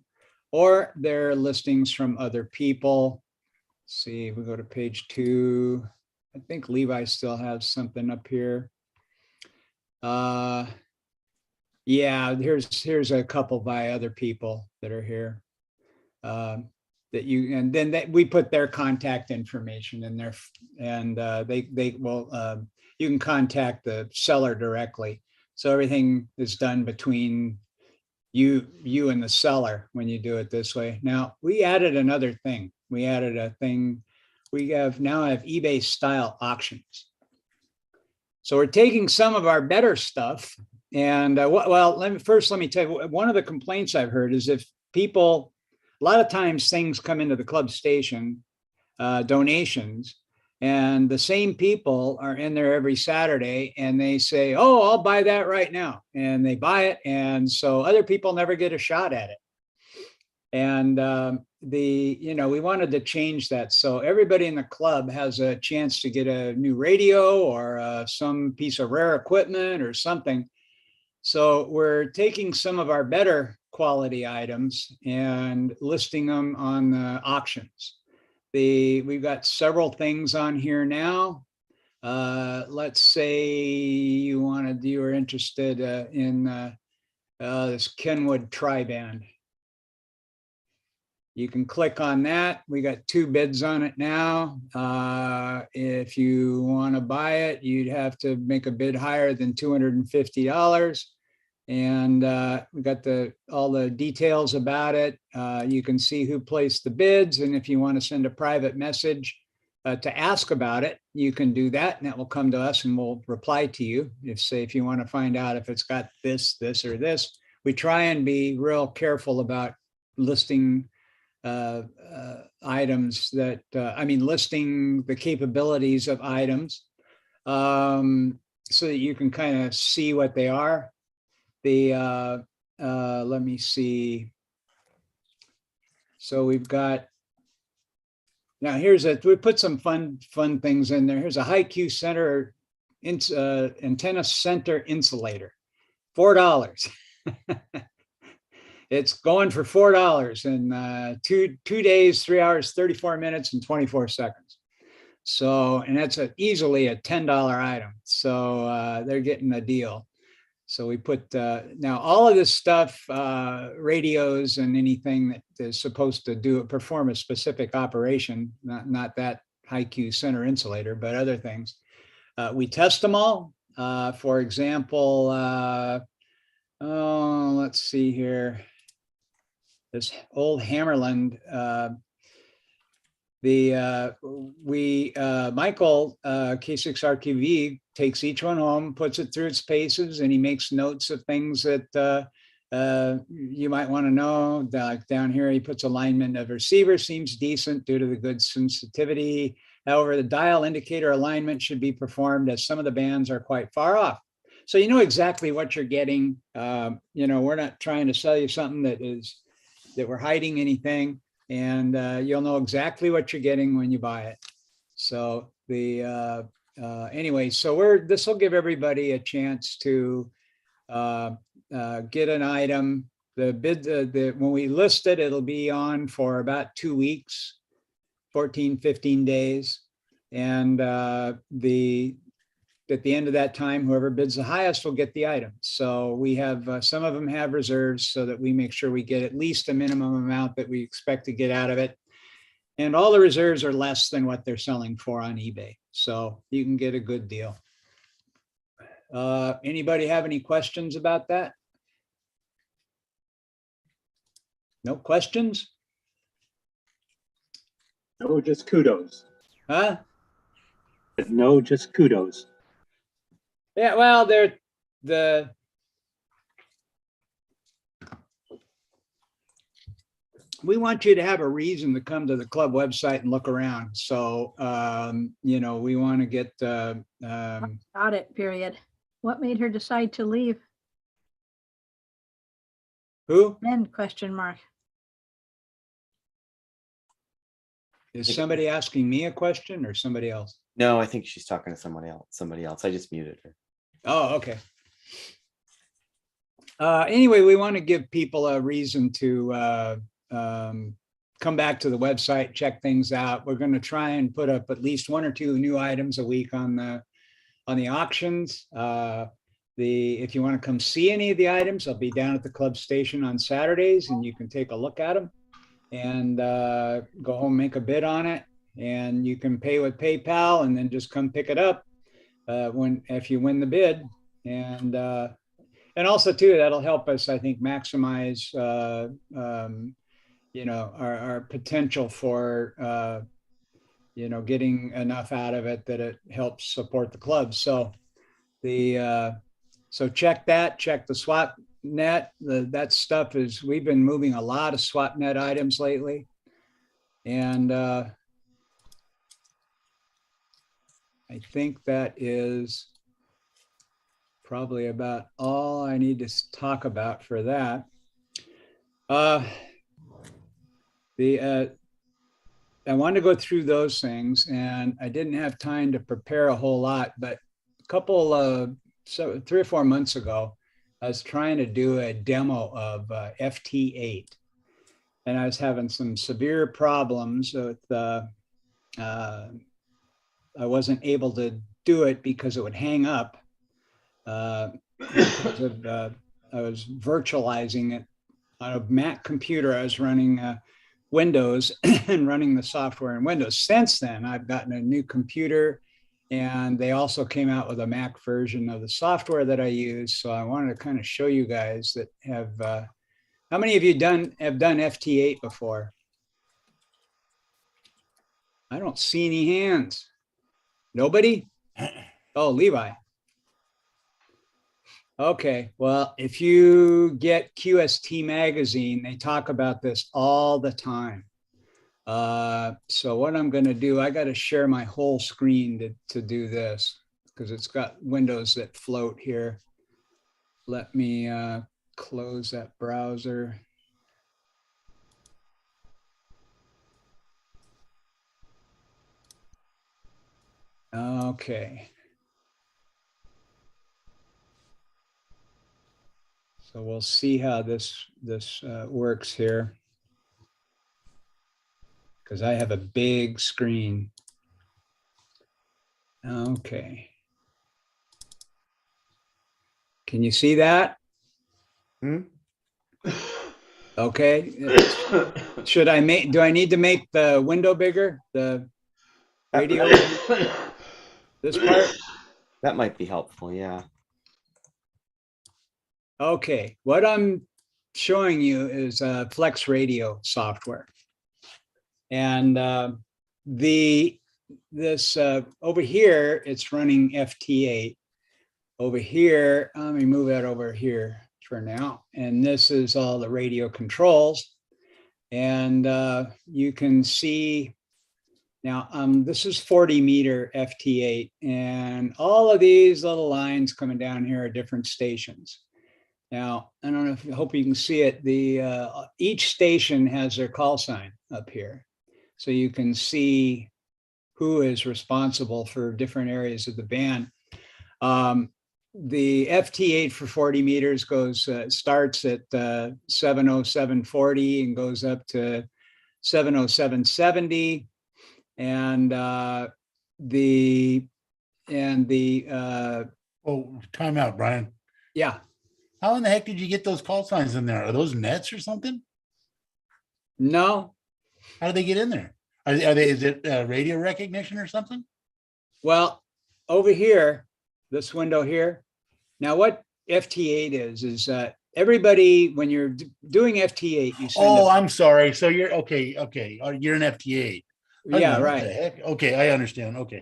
A: or they're listings from other people. Let's see, we go to page 2. I think Levi still has something up here. Yeah, here's a couple by other people that are here. That you, and then we put their contact information in there, and they will, you can contact the seller directly. So everything is done between you and the seller when you do it this way. Now, we added another thing. We added a thing. We now have eBay style auctions. So we're taking some of our better stuff, and well, let me tell you, one of the complaints I've heard is if people, a lot of times things come into the club station, donations, and the same people are in there every Saturday and they say, oh, I'll buy that right now. And they buy it. And so other people never get a shot at it. And we wanted to change that. So everybody in the club has a chance to get a new radio or some piece of rare equipment or something. So we're taking some of our better quality items and listing them on the auctions. We've got several things on here now. Let's say you are interested in this Kenwood Tri-Band. You can click on that. We got 2 bids on it now. If you want to buy it, you'd have to make a bid higher than $250. And we got all the details about it. You can see who placed the bids. And if you want to send a private message to ask about it, you can do that, and that will come to us and we'll reply to you. If you want to find out if it's got this, or this. We try and be real careful about listing items that, listing the capabilities of items so that you can kind of see what they are. Let me see. So we've got, now we put some fun things in there. Here's a high-Q center antenna center insulator, $4. It's going for $4 in 2 days, 3 hours, 34 minutes, and 24 seconds. So, and that's easily a $10 item. So they're getting a deal. So we put, now all of this stuff, radios and anything that is supposed to perform a specific operation, not that high-Q center insulator, but other things. We test them all. For example, let's see here. This old Hammerland, Michael, K6RQV, takes each one home, puts it through its paces, and he makes notes of things that you might want to know. Like down here, he puts alignment of receiver, seems decent due to the good sensitivity. However, the dial indicator alignment should be performed as some of the bands are quite far off. So you know exactly what you're getting. We're not trying to sell you something that we're hiding anything, and you'll know exactly what you're getting when you buy it. So anyway, so this will give everybody a chance to get an item. The bid, when we list it, it'll be on for about 2 weeks, 14, 15 days. And at the end of that time, whoever bids the highest will get the item. So we have, some of them have reserves so that we make sure we get at least a minimum amount that we expect to get out of it. And all the reserves are less than what they're selling for on eBay. So you can get a good deal. Anybody have any questions about that? No questions?
E: No, just kudos.
A: Huh?
E: No, just kudos.
A: Yeah, well, we want you to have a reason to come to the club website and look around. So, we want to get,
M: Got it, period. What made her decide to leave?
A: who?
M: Then question mark.
A: Is somebody asking me a question or somebody else?
D: No, I think she's talking to someone else. Somebody else. I just muted her.
A: Oh, okay. Anyway, we want to give people a reason to come back to the website, check things out. We're going to try and put up at least 1 or 2 new items a week on the auctions. If you want to come see any of the items, I'll be down at the club station on Saturdays, and you can take a look at them and go home, make a bid on it. And you can pay with PayPal and then just come pick it up if you win the bid. And also too, that'll help us, I think, maximize our potential for getting enough out of it that it helps support the club. So so check the swap net. That stuff we've been moving a lot of swap net items lately. And I think that is probably about all I need to talk about for that. I wanted to go through those things, and I didn't have time to prepare a whole lot, but a couple 3 or 4 months ago, I was trying to do a demo of FT-8, and I was having some severe problems with I wasn't able to do it because it would hang up. Because of, I was virtualizing it on a Mac computer. I was running Windows and running the software in Windows. Since then, I've gotten a new computer, and they also came out with a Mac version of the software that I use. So I wanted to kind of show you guys that have. How many of you have done FT-8 before? I don't see any hands. Nobody? Oh, Levi. Okay, well, if you get QST magazine, they talk about this all the time. So what I'm going to do, I got to share my whole screen to do this because it's got windows that float here. Let me close that browser. Okay. So we'll see how this works here, because I have a big screen. Okay. Can you see that? Okay. Do I need to make the window bigger? The radio? This part?
D: That might be helpful, yeah.
A: Okay, what I'm showing you is Flex Radio software. And this over here, it's running FT-8. Over here, let me move that over here for now. And this is all the radio controls. And you can see Now, this is 40 meter FT-8, and all of these little lines coming down here are different stations. Now, I don't know if I hope you can see it. Each station has their call sign up here. So you can see who is responsible for different areas of the band. The FT-8 for 40 meters starts at 70740 and goes up to 70770. And
L: Oh, time out, Brian.
A: Yeah.
L: How in the heck did you get those call signs in there? Are those nets or something?
A: No.
L: How did they get in there? Is it radio recognition or something?
A: Well, over here, this window here. Now, what FT-8 is everybody, when you're doing FT-8, you send
L: Oh, I'm sorry. So you're okay. You're an FT-8.
A: Yeah,
L: What
A: right.
L: the heck? Okay, I understand. Okay.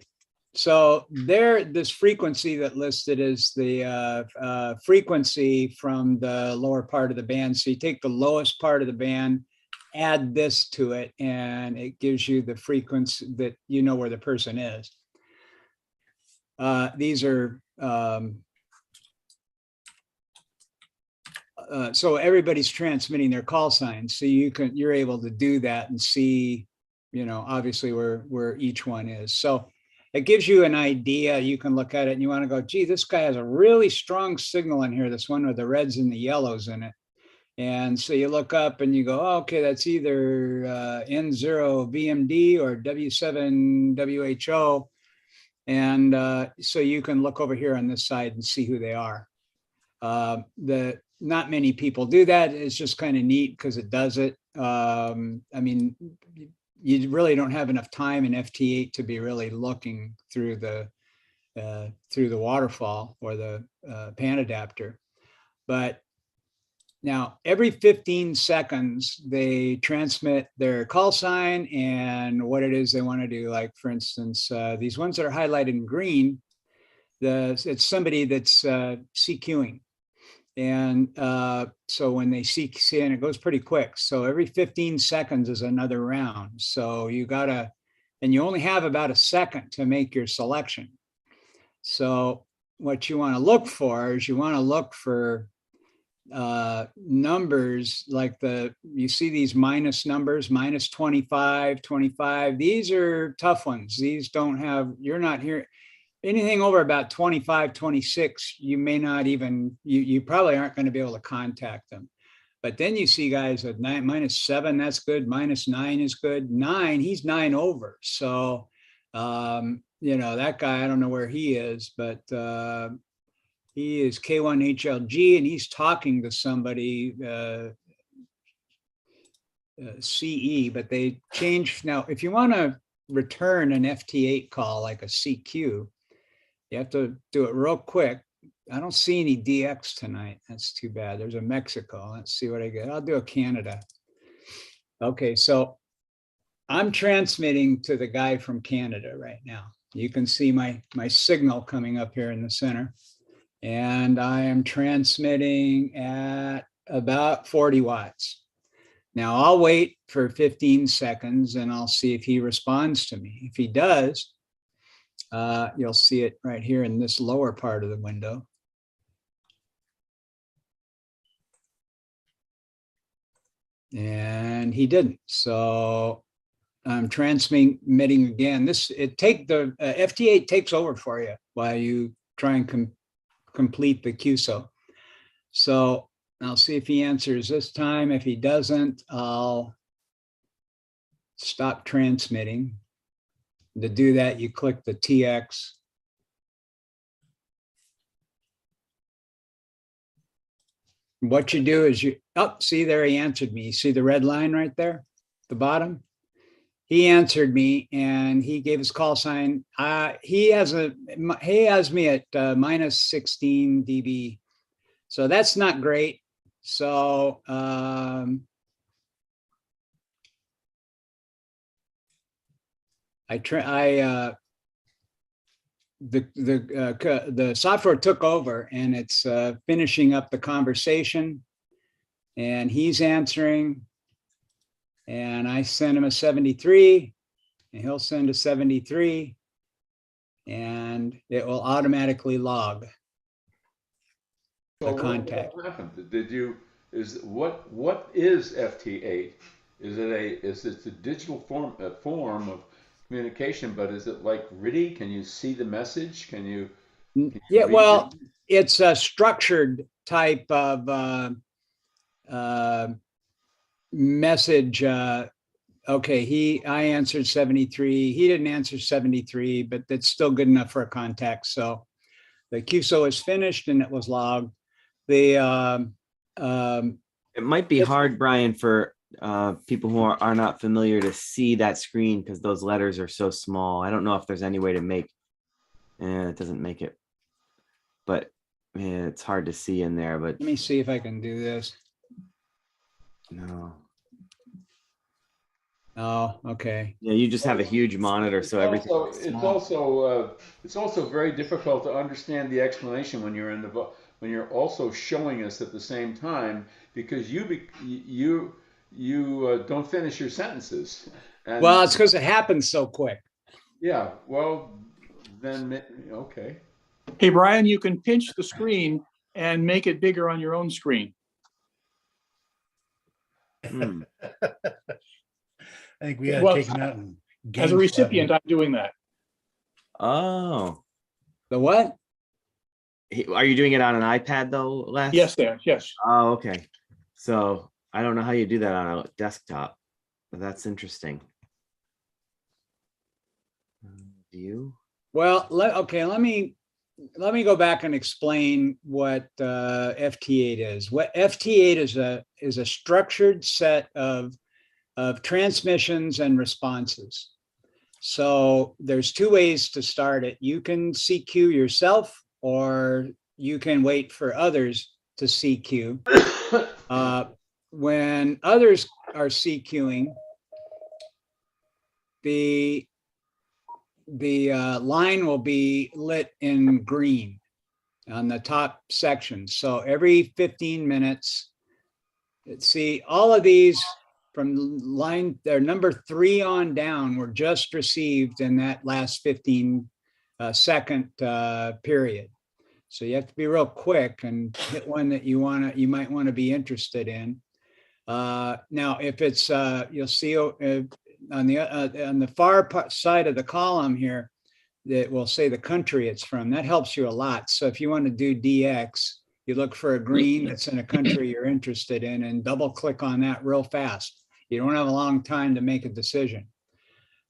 A: So this frequency that listed is the frequency from the lower part of the band. So you take the lowest part of the band, add this to it, and it gives you the frequency that you know where the person is. These are so everybody's transmitting their call signs. So you're able to do that and see, obviously where each one is. So it gives you an idea. You can look at it and you want to go, gee, this guy has a really strong signal in here. This one with the reds and the yellows in it. And so you look up and you go, oh, okay, that's either N0 VMD or W7 WHO. And so you can look over here on this side and see who they are. Not many people do that. It's just kind of neat because it does it. I mean, you really don't have enough time in FT-8 to be really looking through the waterfall or the pan adapter. But now every 15 seconds, they transmit their call sign and what it is they want to do. Like, for instance, these ones that are highlighted in green, it's somebody that's CQing. And so when they see, and it goes pretty quick. So every 15 seconds is another round. So and you only have about a second to make your selection. So what you want to look for is numbers like you see these minus numbers, minus 25, 25. These are tough ones. These you're not here. Anything over about 25, 26, you may not even, you probably aren't going to be able to contact them. But then you see guys at -7, that's good. -9 is good. 9, he's 9 over. So, that guy, I don't know where he is, but he is K1HLG and he's talking to somebody, CE, but they changed. Now, if you want to return an FT-8 call like a CQ, you have to do it real quick. I don't see any DX tonight. That's too bad. There's a Mexico. Let's see what I get. I'll do a Canada. Okay, so I'm transmitting to the guy from Canada right now. You can see my signal coming up here in the center. And I am transmitting at about 40 watts. Now I'll wait for 15 seconds and I'll see if he responds to me. If he does, you'll see it right here in this lower part of the window. And he didn't. So I'm transmitting again. The FT-8 takes over for you while you try and complete the QSO. So I'll see if he answers this time. If he doesn't, I'll stop transmitting. To do that, you click the TX. What you do is see there, he answered me. You see the red line right there at the bottom? He answered me and he gave his call sign. He has me at -16 dB. So that's not great. So the software took over and it's finishing up the conversation and he's answering and I sent him a 73 and he'll send a 73 and it will automatically log
I: So
A: the
I: what
A: contact.
I: happened? What is FT-8? Is it a digital form of communication, but is it like RIDI? Can you see the message? Can you
A: Yeah,
I: read
A: well,
I: it?
A: it's a structured type of message. Okay, I answered 73. He didn't answer 73, but that's still good enough for a contact. So the QSO is finished and it was logged. The
D: It might be hard, Brian, for people who are not familiar to see that screen because those letters are so small. I don't know if there's any way to make. It doesn't make it, but yeah, it's hard to see in there. But
A: let me see if I can do this.
D: no.
A: Oh, okay.
D: Yeah, you just have a huge monitor, so everything.
I: It's also very difficult to understand the explanation when you're when you're also showing us at the same time, because you don't finish your sentences. And
A: Well, it's because it happens so quick.
I: yeah, well, then okay.
K: Hey, Brian, you can pinch the screen and make it bigger on your own screen.
D: Hmm.
L: I think we got to
K: Well,
L: take him out and
K: as a
L: gang slap him.
K: recipient, I'm doing that.
D: Oh,
A: The what?
D: Are you doing it on an iPad though, Les?
K: Yes, there. Yes.
D: Oh, okay. So I don't know how you do that on a desktop, but that's interesting. View.
A: Well, let me go back and explain what FT-8 is. What FT-8 is a structured set of transmissions and responses. So there's two ways to start it. You can CQ yourself, or you can wait for others to CQ. When others are CQing, the line will be lit in green on the top section. So every 15 minutes, see, all of these from line, they're number 3 on down were just received in that last 15 second period. So you have to be real quick and hit one that you might want to be interested in. Now, if it's, you'll see on the far side of the column here, that will say the country it's from. That helps you a lot. So if you want to do DX, you look for a green that's in a country you're interested in and double click on that real fast. You don't have a long time to make a decision.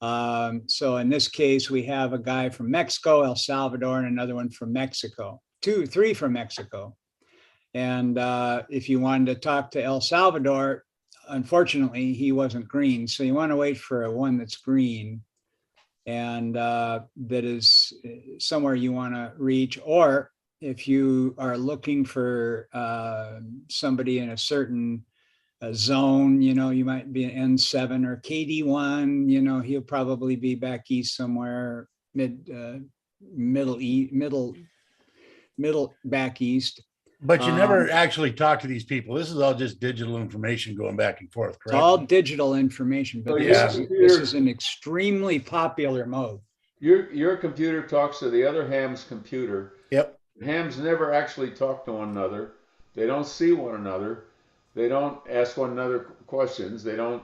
A: So in this case, we have a guy from Mexico, El Salvador, and another one from Mexico, 3 from Mexico. And if you wanted to talk to El Salvador, unfortunately, he wasn't green. So you want to wait for one that's green and that is somewhere you want to reach. Or if you are looking for somebody in a certain zone, you might be an N7 or KD1, he'll probably be back east somewhere, middle back east.
L: But you never actually talk to these people. This is all just digital information going back and forth, correct?
A: It's all digital information, but this is an extremely popular mode.
I: Your computer talks to the other ham's computer.
L: Yep.
I: Hams never actually talk to one another. They don't see one another. They don't ask one another questions. They don't.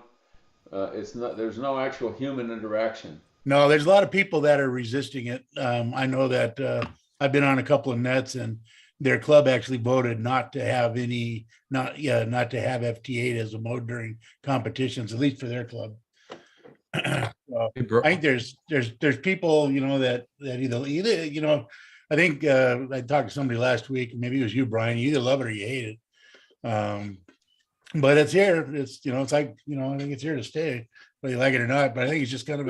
I: There's no actual human interaction.
L: No, there's a lot of people that are resisting it. I know that I've been on a couple of nets, and their club actually voted not to have FT-8 as a mode during competitions, at least for their club. So I think there's people, that either, I think I talked to somebody last week, maybe it was you, Brian, you either love it or you hate it. But it's here. It's, it's like, I think it's here to stay, whether you like it or not. But I think it's just kind of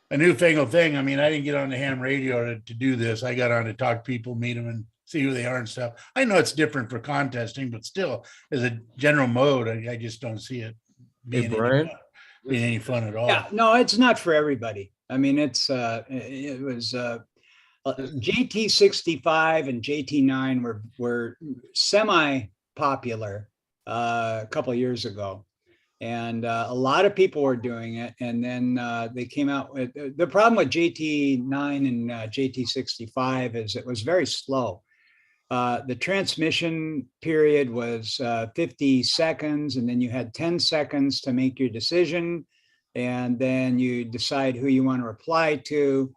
L: a newfangled thing. I mean, I didn't get on the ham radio to do this. I got on to talk to people, meet them, and see who they are and stuff. I know it's different for contesting, but still, as a general mode, I just don't see it being any fun at all.
A: Yeah, no, it's not for everybody. I mean, it was JT65 and JT9 were semi-popular a couple of years ago. And a lot of people were doing it. And then they came out with the problem with JT9 and JT65 is it was very slow. The transmission period was 50 seconds, and then you had 10 seconds to make your decision. And then you decide who you want to reply to.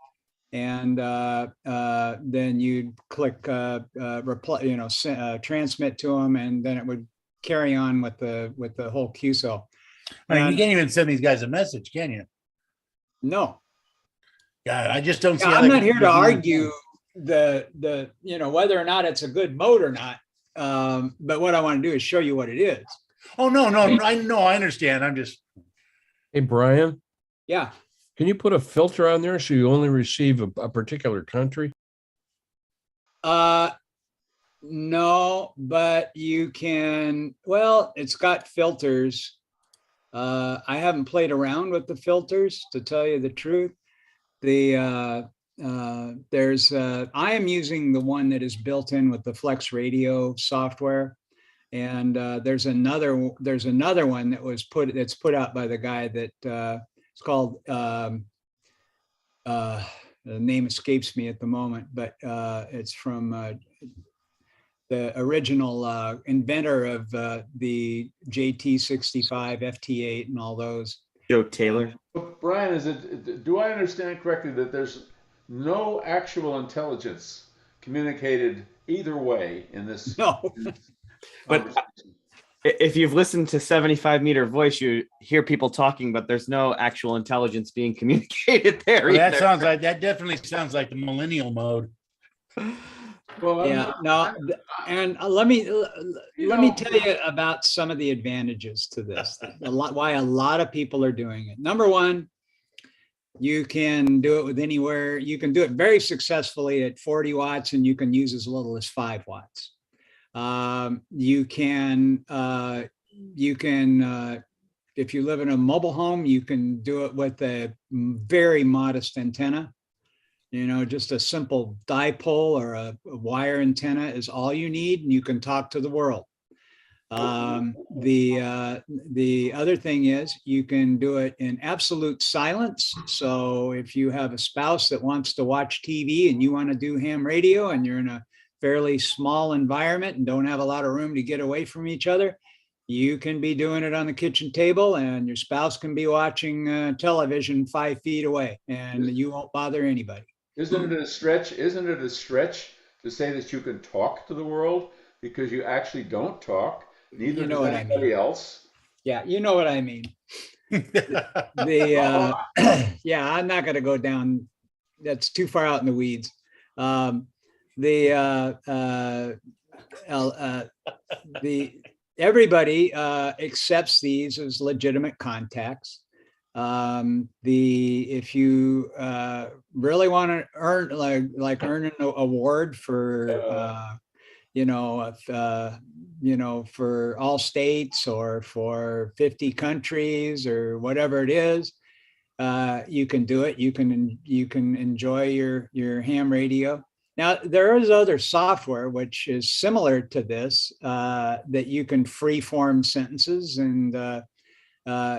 A: And then you'd click reply, transmit to them, and then it would carry on with the whole QSO.
L: I mean, you can't even send these guys a message, can you?
A: No.
L: God, I just don't see.
A: I'm not here to argue the whether or not it's a good mode or not. But what I want to do is show you what it is.
L: Oh no, I understand. I'm just.
F: Hey, Brian.
A: Yeah.
F: Can you put a filter on there so you only receive a particular country?
A: No, but you can. Well, it's got filters. I haven't played around with the filters, to tell you the truth. I am using the one that is built in with the Flex Radio software, and there's another one that's put out by the guy that it's called. The name escapes me at the moment, but it's from the original inventor of the JT65, FT-8, and all those.
D: Joe Taylor.
I: Brian, do I understand correctly that there's no actual intelligence communicated either way in this?
A: No.
D: But if you've listened to 75 Meter Voice, you hear people talking, but there's no actual intelligence being communicated there.
L: Well, that definitely sounds like the millennial mode.
I: Well,
A: yeah, no, and let me tell you about some of the advantages to this. Why a lot of people are doing it. Number one, you can do it with anywhere. You can do it very successfully at 40 watts, and you can use as little as 5 watts. You can, if you live in a mobile home, you can do it with a very modest antenna. Just a simple dipole or a wire antenna is all you need, and you can talk to the world. The other thing is you can do it in absolute silence. So if you have a spouse that wants to watch TV and you want to do ham radio and you're in a fairly small environment and don't have a lot of room to get away from each other, you can be doing it on the kitchen table, and your spouse can be watching television 5 feet away, and you won't bother anybody.
I: Isn't it a stretch? Isn't it a stretch to say that you can talk to the world, because you actually don't talk? Neither does anybody else.
A: Yeah, you know what I mean. Yeah, I'm not going to go down. That's too far out in the weeds. Everybody accepts these as legitimate contacts. If you really want to earn earn an award for for all states or for 50 countries or whatever it is, you can do it. You can enjoy your ham radio. Now, there is other software which is similar to this that you can free-form sentences, and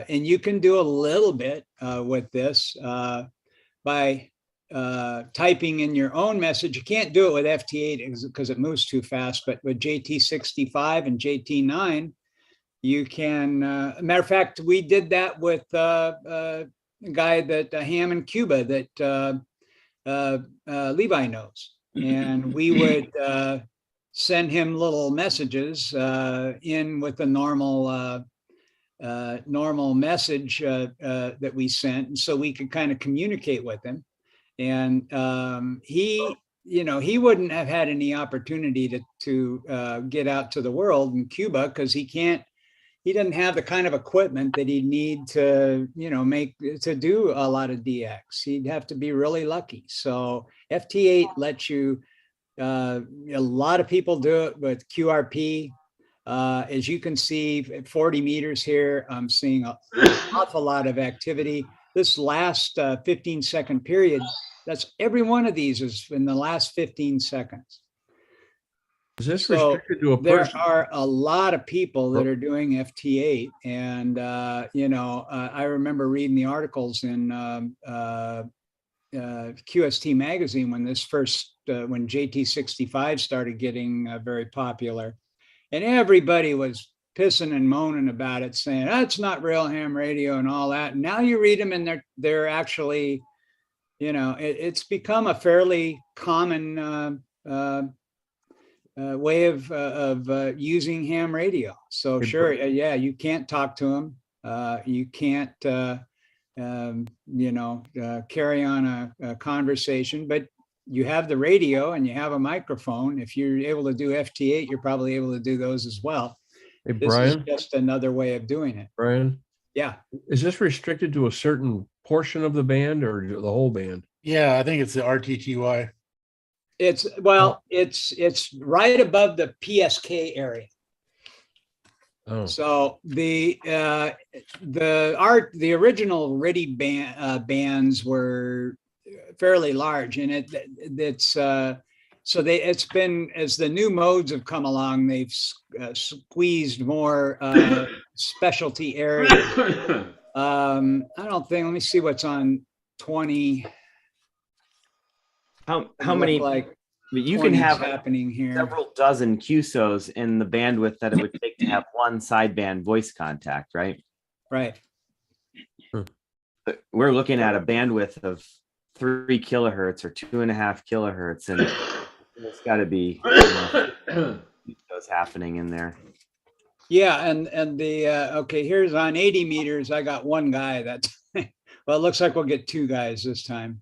A: you can do a little bit with this by typing in your own message. You can't do it with FT-8 because it moves too fast, but with JT65 and JT9, you can. Matter of fact, we did that with a guy that ham in Cuba that Levi knows. And we would send him little messages in with the normal message that we sent, and so we could kind of communicate with him. And he wouldn't have had any opportunity to get out to the world in Cuba because he doesn't have the kind of equipment that he'd need to do a lot of DX. He'd have to be really lucky. So FT-8 lets you, a lot of people do it with QRP. As you can see at 40 meters here, I'm seeing an awful lot of activity. This last 15-second period, that's every one of these is in the last 15 seconds.
F: Is this
A: So
F: restricted to a
A: there
F: person?
A: are a lot of people that are doing FT-8, and I remember reading the articles in QST magazine when this first when JT65 started getting very popular, and everybody was pissing and moaning about it, saying that's not real ham radio and all that. And now you read them, and they're actually, it's become a fairly common way of using ham radio. So sure, yeah, you can't talk to them. You can't, carry on a conversation, but you have the radio and you have a microphone. If you're able to do FT-8, you're probably able to do those as well.
F: Hey,
A: This is
F: Brian,
A: just another way of doing it.
F: Brian,
A: Yeah.
F: is this restricted to a certain portion of the band or the whole band?
L: Yeah, I think it's the RTTY.
A: It's right above the PSK area.
F: Oh,
A: So the original RIDI bands were fairly large, and it's it's been, as the new modes have come along, they've squeezed more specialty areas. I don't think. Let me see what's on 20.
D: How many?
A: Like
D: you can have
A: happening here.
D: Several dozen QSOs in the bandwidth that it would take to have one sideband voice contact, right?
A: Right.
D: But we're looking at a bandwidth of 3 kilohertz or 2.5 kilohertz, and it's got to be QSOs happening in there.
A: Yeah, and the okay, here's on 80 meters. I got one guy. That's well, it looks like we'll get two guys this time.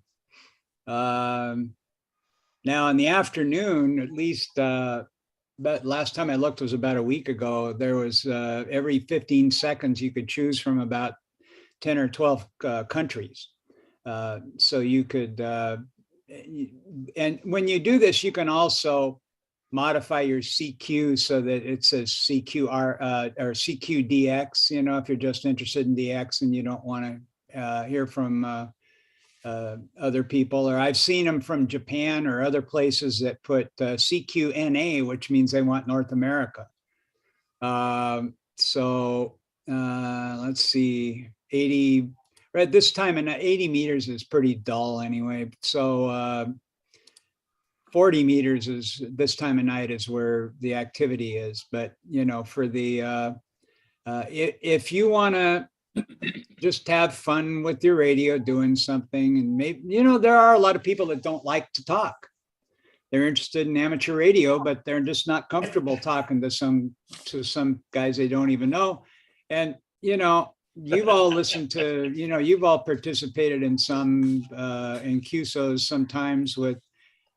A: Now in the afternoon, at least, but last time I looked was about a week ago. There was every 15 seconds you could choose from about 10 or 12 countries. So you could, and when you do this, you can also modify your CQ so that it says CQR or CQDX. If you're just interested in DX and you don't want to hear from other people, or I've seen them from Japan or other places that put CQNA, which means they want North America. Let's see, 80, right, this time in 80 meters is pretty dull anyway. So 40 meters is this time of night is where the activity is. But, for the, if you want to just have fun with your radio doing something, and maybe, there are a lot of people that don't like to talk. They're interested in amateur radio, but they're just not comfortable talking to some guys they don't even know. And, you've all listened to, you've all participated in some in QSOs sometimes with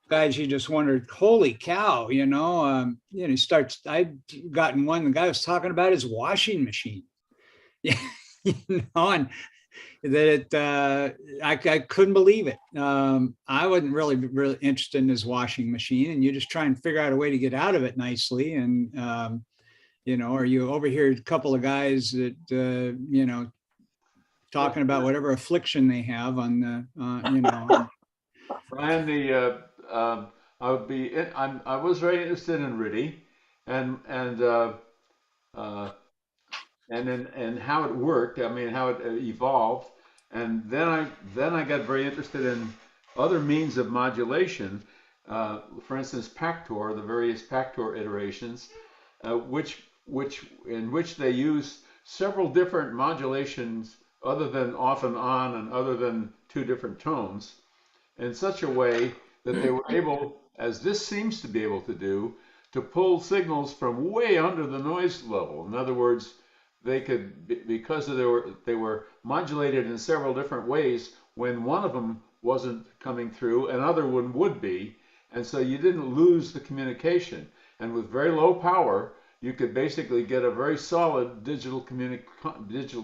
A: guys you just wondered, holy cow, I've gotten one, the guy was talking about his washing machine. Yeah. And that I couldn't believe it. I wasn't really interested in his washing machine, and you just try and figure out a way to get out of it nicely. And or you overhear a couple of guys that talking about whatever affliction they have on the
I: Brian, I was very interested in RIDI and how it worked. I mean, how it evolved, and then I got very interested in other means of modulation. For instance, Pactor, the various Pactor iterations, in which they use several different modulations other than off and on and other than two different tones, in such a way that they were able, as this seems to be able to do, to pull signals from way under the noise level. In other words, they could, because they were modulated in several different ways, when one of them wasn't coming through, another one would be, and so you didn't lose the communication. And with very low power, you could basically get a very solid digital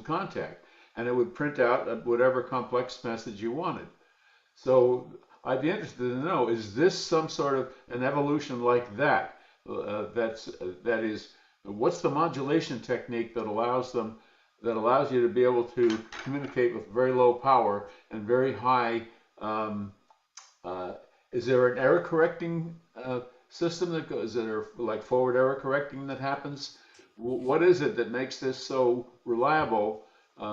I: contact, and it would print out whatever complex message you wanted. So I'd be interested to know, is this some sort of an evolution like that? That is, what's the modulation technique that allows you to be able to communicate with very low power and very high? Is there an error correcting system that goes, that are like forward error correcting that happens? What is it that makes this so reliable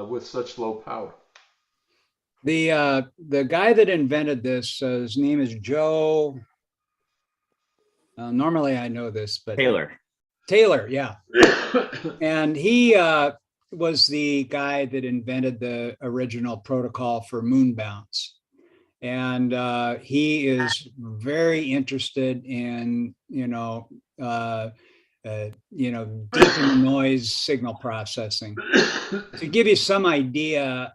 I: with such low power?
A: The guy that invented this, his name is Joe. Normally I know this, but Taylor, yeah. And he was the guy that invented the original protocol for moon bounce. And he is very interested in, deep in the noise signal processing. To give you some idea,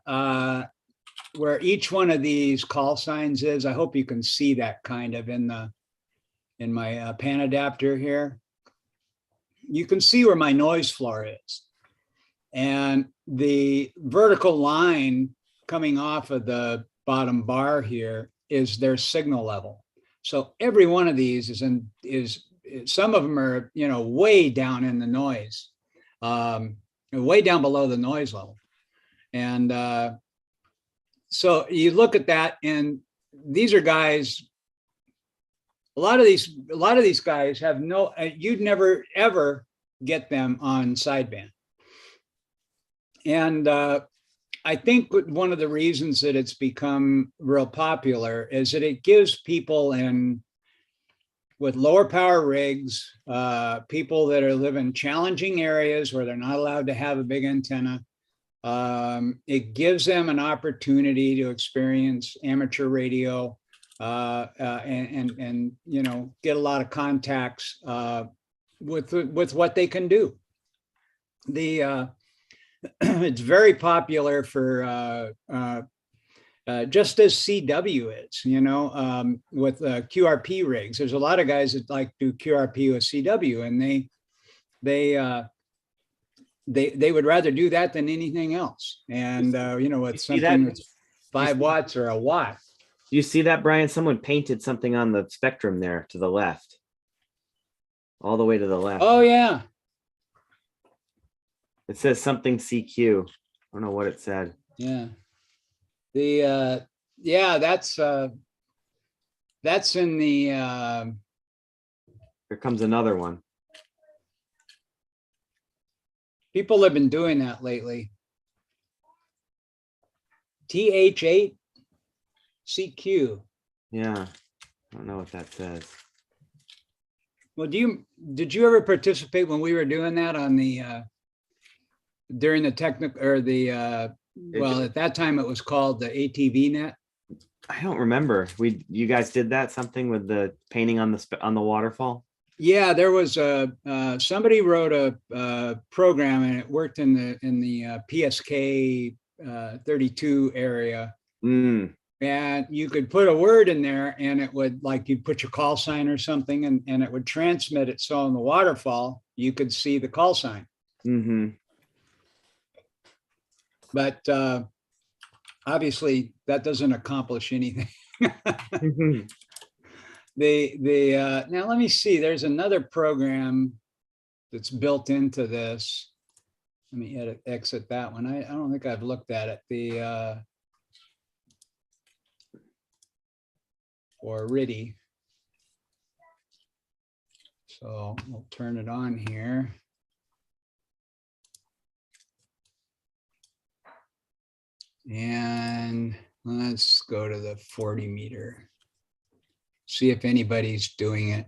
A: where each one of these call signs is, I hope you can see that kind of in my pan adapter here. You can see where my noise floor is. And the vertical line coming off of the bottom bar here is their signal level. So every one of these is some of them are, way down in the noise, way down below the noise level. And so you look at that, and these are guys, a lot of these guys have no, you'd never ever get them on sideband. And I think one of the reasons that it's become real popular is that it gives people with lower power rigs, people that are live in challenging areas where they're not allowed to have a big antenna. It gives them an opportunity to experience amateur radio and get a lot of contacts with what they can do. It's very popular for just as CW is, with QRP rigs. There's a lot of guys that like do QRP with CW, and they would rather do that than anything else. And with something that's 5 watts or a watt.
D: You see that, Brian? Someone painted something on the spectrum there to the left, all the way to the left.
A: Oh yeah.
D: It says something CQ. I don't know what it said.
A: Yeah. That's in the
D: Here comes another one.
A: People have been doing that lately. FT-8 CQ.
D: Yeah. I don't know what that says.
A: Well, did you ever participate when we were doing that on the during the technical or the well, at that time it was called the ATV net?
D: I don't remember. You guys did that, something with the painting on the waterfall?
A: Yeah, there was somebody wrote a program, and it worked in the PSK 32 area.
D: Mm.
A: And you could put a word in there, and it would, like, you'd put your call sign or something, and it would transmit it. So in the waterfall, you could see the call sign.
D: Mm-hmm.
A: But obviously that doesn't accomplish anything.
D: Mm-hmm.
A: Now let me see, there's another program that's built into this. Let me exit that one. I don't think I've looked at it. Or RIDI. So we'll turn it on here. And let's go to the 40 meter. See if anybody's doing it.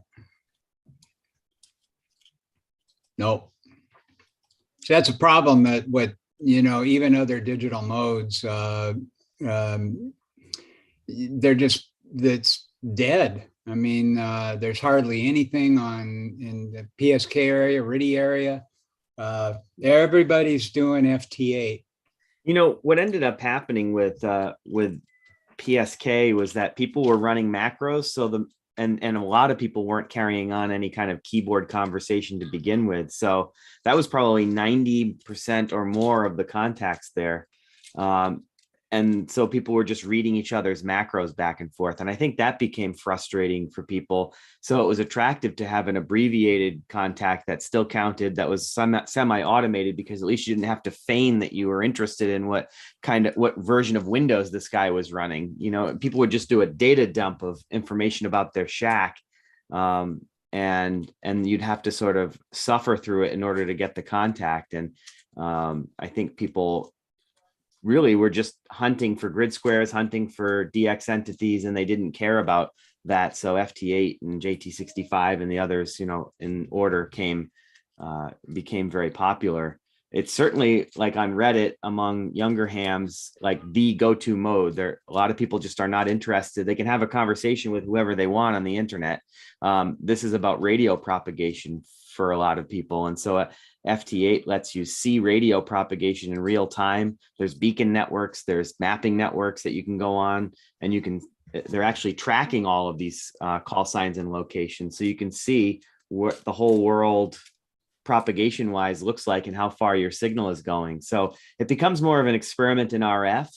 A: Nope. So that's a problem that with, even other digital modes, that's dead. I mean, there's hardly anything in the PSK area, RIDI area. Everybody's doing FT-8.
D: What ended up happening with PSK was that people were running macros. So and a lot of people weren't carrying on any kind of keyboard conversation to begin with. So that was probably 90% or more of the contacts there. And so people were just reading each other's macros back and forth. And I think that became frustrating for people. So it was attractive to have an abbreviated contact that still counted, that was semi-automated, because at least you didn't have to feign that you were interested in what version of Windows this guy was running. People would just do a data dump of information about their shack. and you'd have to sort of suffer through it in order to get the contact. And I think people really were just hunting for grid squares, hunting for DX entities, and they didn't care about that. So FT-8 and JT65 and the others, you know, in order became very popular. It's certainly, like on Reddit among younger hams, like the go-to mode. There, a lot of people just are not interested. They can have a conversation with whoever they want on the internet. This is about radio propagation for a lot of people. And so FT-8 lets you see radio propagation in real time. There's beacon networks, there's mapping networks that you can go on, and they're actually tracking all of these call signs and locations. So you can see what the whole world propagation wise looks like and how far your signal is going. So it becomes more of an experiment in RF.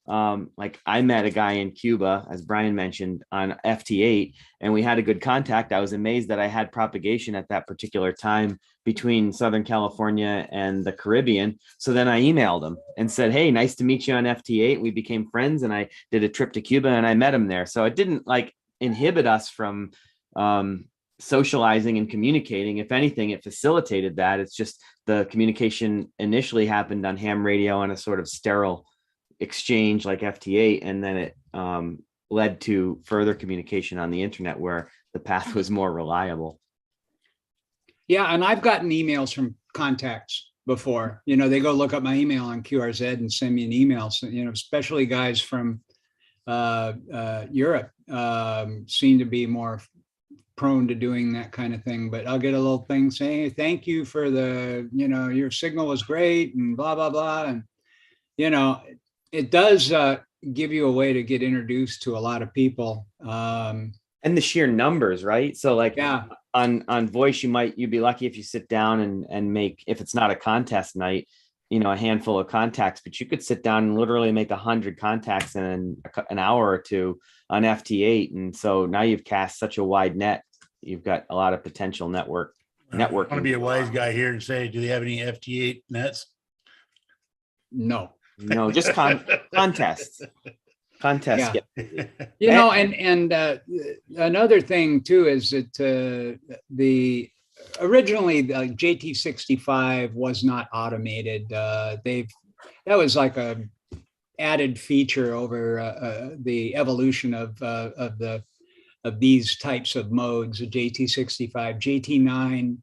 D: Like I met a guy in Cuba, as Brian mentioned, on FT-8, and we had a good contact. I was amazed that I had propagation at that particular time between Southern California and the Caribbean. So then I emailed him and said, hey, nice to meet you on FT-8. We became friends, and I did a trip to Cuba and I met him there. So it didn't like inhibit us from socializing and communicating. If anything, it facilitated that. It's just the communication initially happened on ham radio on a sort of sterile exchange like FT-8, and then it led to further communication on the internet where the path was more reliable.
A: Yeah, and I've gotten emails from contacts before. You know, they go look up my email on QRZ and send me an email. So, you know, especially guys from Europe seem to be more prone to doing that kind of thing. But I'll get a little thing saying, hey, thank you for the, you know, your signal was great and blah, blah, blah. And, you know, it does give you a way to get introduced to a lot of people.
D: And the sheer numbers, right? So like on voice, you'd be lucky if you sit down and make, if it's not a contest night, you know, a handful of contacts, but you could sit down and literally make 100 contacts in an hour or two on FT-8. And so now you've cast such a wide net. You've got a lot of potential networking.
L: I want to be a wise guy here and say, do they have any FT-8 nets?
A: No,
D: just contests.
A: Yeah. You know, and another thing too is that originally JT65 was not automated. That was like a added feature over the evolution of these types of modes. JT65, JT9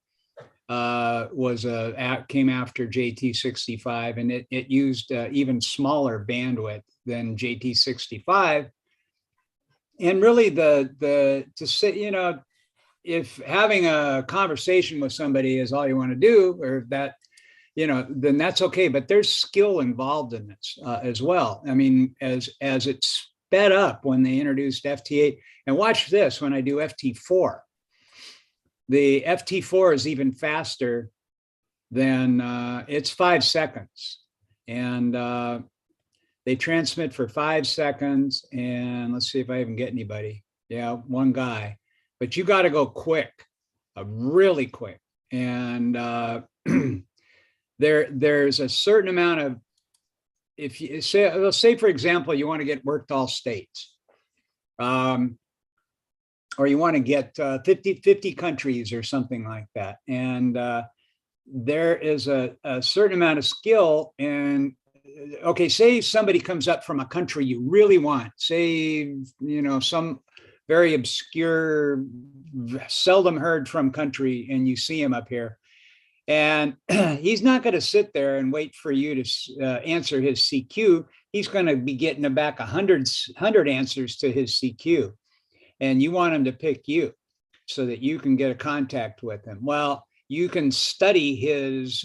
A: came after JT65, and it used even smaller bandwidth than JT65. And really to sit, you know, if having a conversation with somebody is all you want to do, or that, you know, then that's okay. But there's skill involved in this as well. I mean, as it sped up when they introduced FT-8, and watch this, when I do FT-4, the FT-4 is even faster than it's 5 seconds. And they transmit for 5 seconds. And let's see if I even get anybody. Yeah, one guy. But you got to go quick, really quick. And there's a certain amount of, if you say, let's say, for example, you want to get worked all states, or you want to get 50 countries or something like that. And there is a certain amount of skill. And okay, say somebody comes up from a country you really want, say, you know, some very obscure, seldom heard from country, and you see him up here. And he's not going to sit there and wait for you to answer his CQ. He's going to be getting back 100 answers to his CQ. And you want him to pick you so that you can get a contact with him. Well, you can study his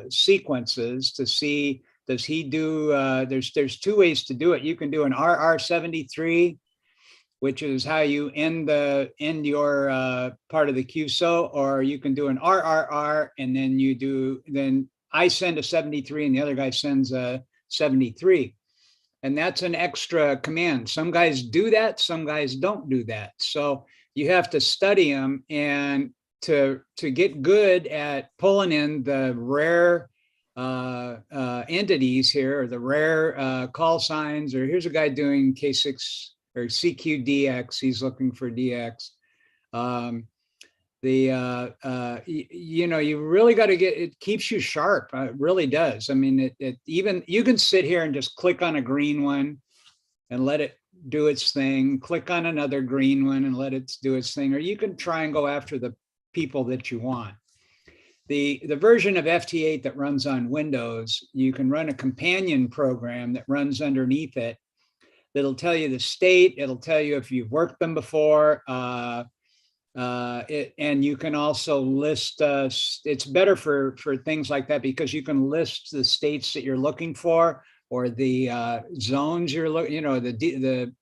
A: sequences to see, does he do, there's 2 ways to do it. You can do an RR73, which is how you end your part of the QSO, or you can do an RRR, and then I send a 73 and the other guy sends a 73. And that's an extra command. Some guys do that, some guys don't do that. So you have to study them, and to get good at pulling in the rare entities here, or the rare call signs, or here's a guy doing K6 or CQDX, he's looking for DX. you know, you really got to get, it keeps you sharp. It really does. I mean, it even, you can sit here and just click on a green one and let it do its thing, click on another green one and let it do its thing, or you can try and go after the people that you want. The version of FT-8 that runs on Windows, you can run a companion program that runs underneath it that'll tell you the state, it'll tell you if you've worked them before, and you can also list, it's better for things like that because you can list the states that you're looking for or the zones you're looking, you know, the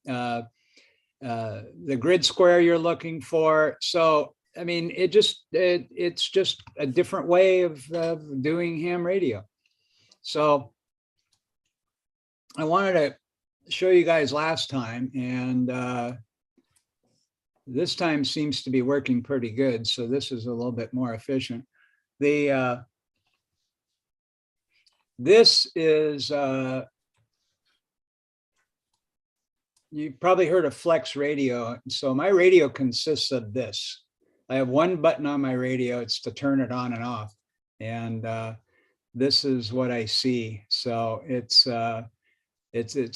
A: grid square you're looking for. So, I mean, it's just a different way of doing ham radio. So I wanted to show you guys last time, and this time seems to be working pretty good. So this is a little bit more efficient. This is, you've probably heard of Flex Radio. So my radio consists of this. I have one button on my radio. It's to turn it on and off. And this is what I see. So it's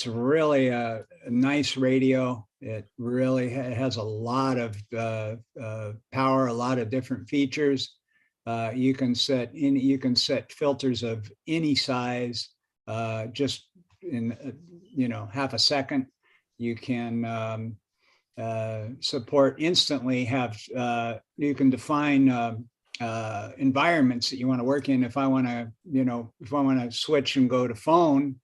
A: really a nice radio. It really has a lot of power, a lot of different features. You can set filters of any size just in half a second. You can support instantly, you can define environments that you want to work in. If I want to switch and go to phone,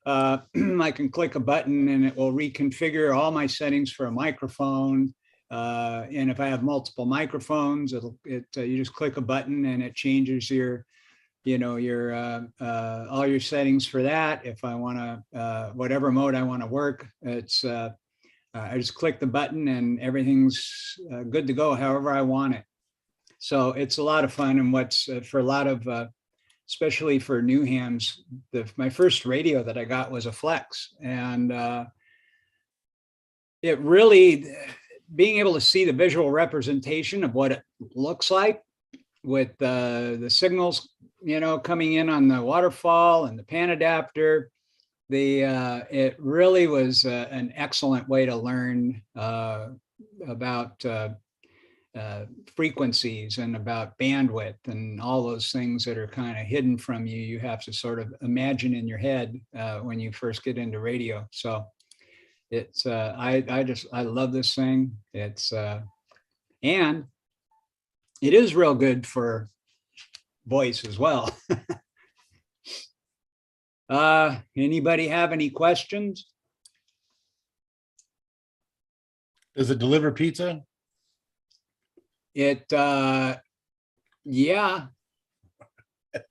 A: I can click a button and it will reconfigure all my settings for a microphone. And if I have multiple microphones, you just click a button and it changes your all your settings for that. If I want to, whatever mode I want to work, I just click the button and everything's good to go however I want it. So it's a lot of fun. And what's for a lot of, especially for new hams, my first radio that I got was a Flex. And it really, being able to see the visual representation of what it looks like with the signals, coming in on the waterfall and the pan adapter, it really was an excellent way to learn about frequencies and about bandwidth and all those things that are kind of hidden from you. You have to sort of imagine in your head when you first get into radio. So it's I love this thing. It's and it is real good for voice as well. Anybody have any questions?
L: Does it deliver pizza?
A: Yeah.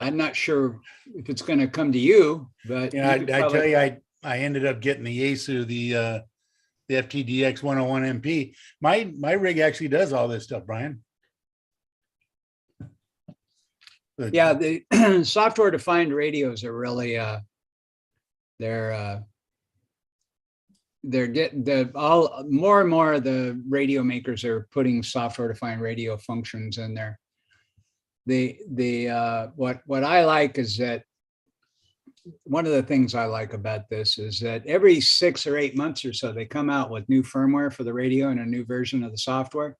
A: I'm not sure if it's going to come to you, but
L: Yeah, I tell you, I ended up getting the Yaesu, the FTDX 101 MP. My rig actually does all this stuff, Brian. But
A: yeah, the software defined radios are really they're getting more and more of the radio makers are putting software defined radio functions in there. What I like is that one of the things I like about this is that every 6 or 8 months or so, they come out with new firmware for the radio and a new version of the software,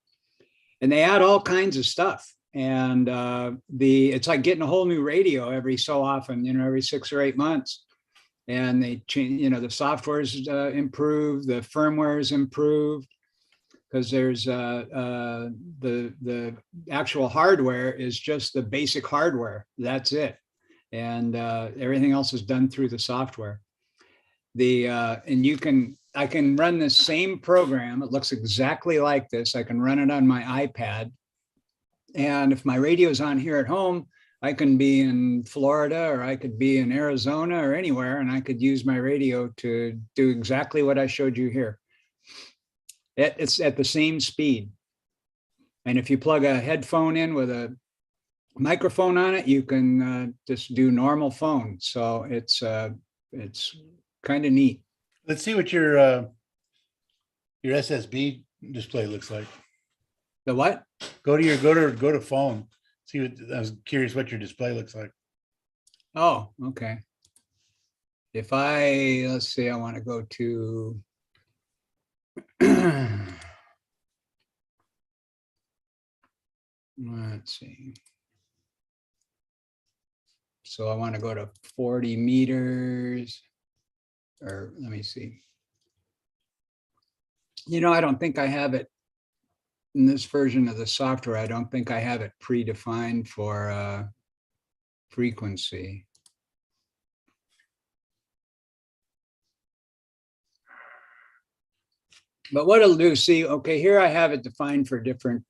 A: and they add all kinds of stuff. And it's like getting a whole new radio every so often, every 6 or 8 months. And they change, the software's improved, the firmware is improved, because there's the actual hardware is just the basic hardware. That's it. And everything else is done through the software. And I can run the same program. It looks exactly like this. I can run it on my iPad. And if my radio's on here at home, I can be in Florida or I could be in Arizona or anywhere, and I could use my radio to do exactly what I showed you here. It's at the same speed. And if you plug a headphone in with a microphone on it, you can just do normal phone. So it's kind of neat.
L: let's see what your SSB display looks like.
A: The what?
L: Go to phone. See what, I was curious what your display looks like.
A: Oh, okay. If I, let's see, I want to go to. Let's see. So I want to go to 40 meters, or let me see. You know, I don't think I have it in this version of the software. I don't think I have it predefined for frequency. But what it'll do, see, okay, here I have it defined for different,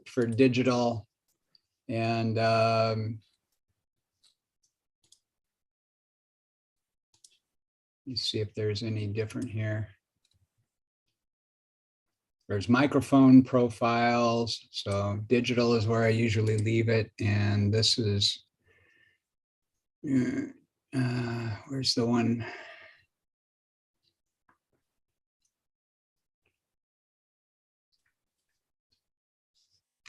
A: for digital and let's see if there's any different here. There's microphone profiles. So digital is where I usually leave it. And this is, where's the one?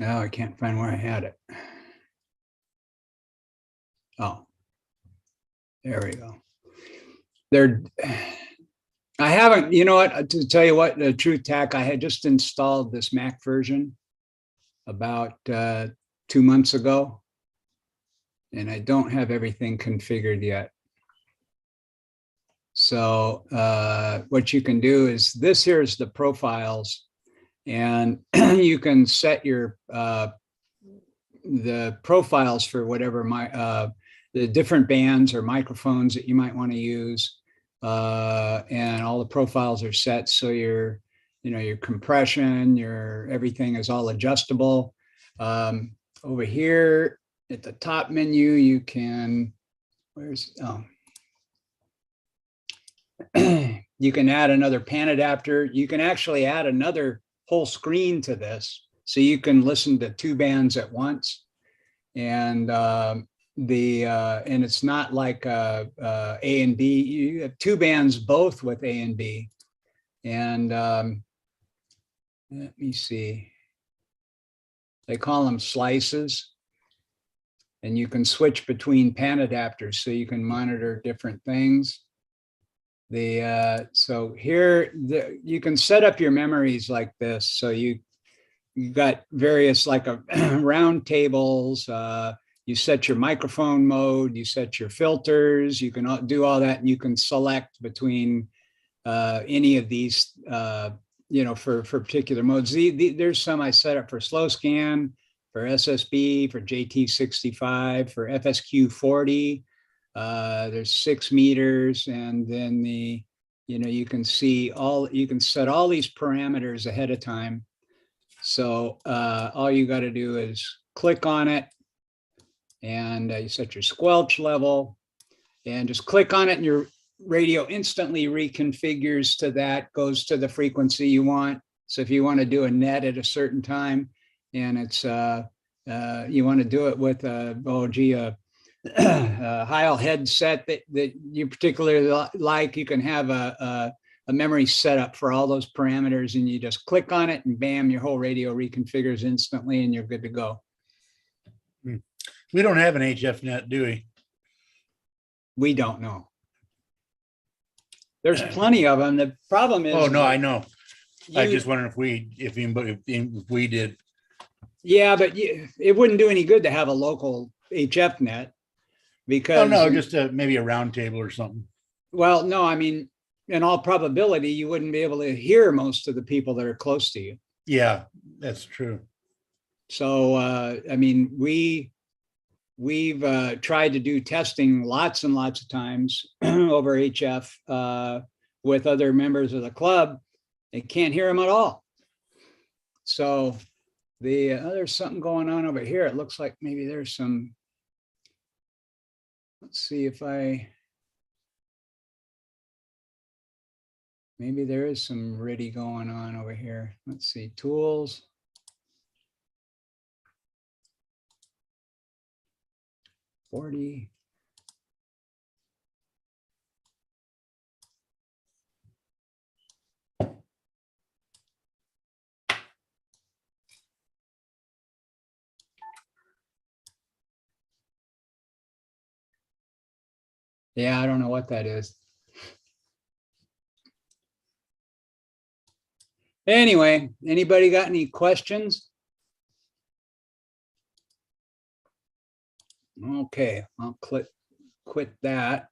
A: Oh, I can't find where I had it. Oh, there we go. There, I haven't, you know what, to tell you what, the truth tack, I had just installed this Mac version about 2 months ago. And I don't have everything configured yet. So what you can do is this here is the profiles, and you can set your the profiles for whatever the different bands or microphones that you might want to use, and all the profiles are set so your compression, your everything is all adjustable. Over here at the top menu, you can you can add another pan adapter. You can actually add another whole screen to this, so you can listen to 2 bands at once. And and it's not like A and B. You have 2 bands both with A and B. And let me see. They call them slices. And you can switch between pan adapters, so you can monitor different things. So here you can set up your memories like this. So you got various like round tables. You set your microphone mode, you set your filters, you can do all that, and you can select between any of these, for particular modes. There's some I set up for slow scan, for SSB, for JT65, for FSQ40. There's 6 meters, and then you can see you can set all these parameters ahead of time. So all you got to do is click on it, and you set your squelch level, and just click on it, and your radio instantly reconfigures to that, goes to the frequency you want. So if you want to do a net at a certain time, and it's you want to do it with a Heil headset that you particularly like, you can have a memory setup for all those parameters, and you just click on it and bam, your whole radio reconfigures instantly and you're good to go.
L: We don't have an HF net, do we?
A: We don't know. There's plenty of them. The problem is.
L: Oh, no, I know. I just wondering if we did.
A: Yeah, but it wouldn't do any good to have a local HF net, because.
L: Oh, no, just maybe a round table or something.
A: Well, no, I mean, in all probability, you wouldn't be able to hear most of the people that are close to you.
L: Yeah, that's true.
A: So, I mean, we've tried to do testing lots and lots of times over HF with other members of the club. They can't hear them at all. So there's something going on over here. It looks like maybe there's some, let's see if maybe there is some RTTY going on over here. Let's see, tools. $40. Yeah, I don't know what that is. Anyway, anybody got any questions? Okay, I'll quit that.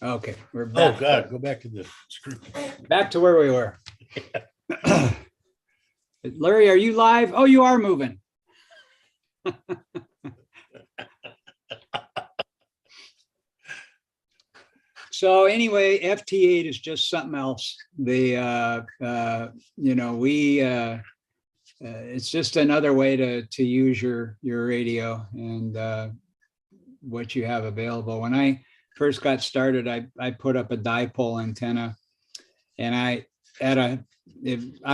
A: Okay, we're
L: Oh,
A: back.
L: God, go back to the screen.
A: Back to where we were. Larry, are you live? Oh, you are moving. So anyway, FT-8 is just something else. It's just another way to use your radio and what you have available. When I first got started, I put up a dipole antenna, and I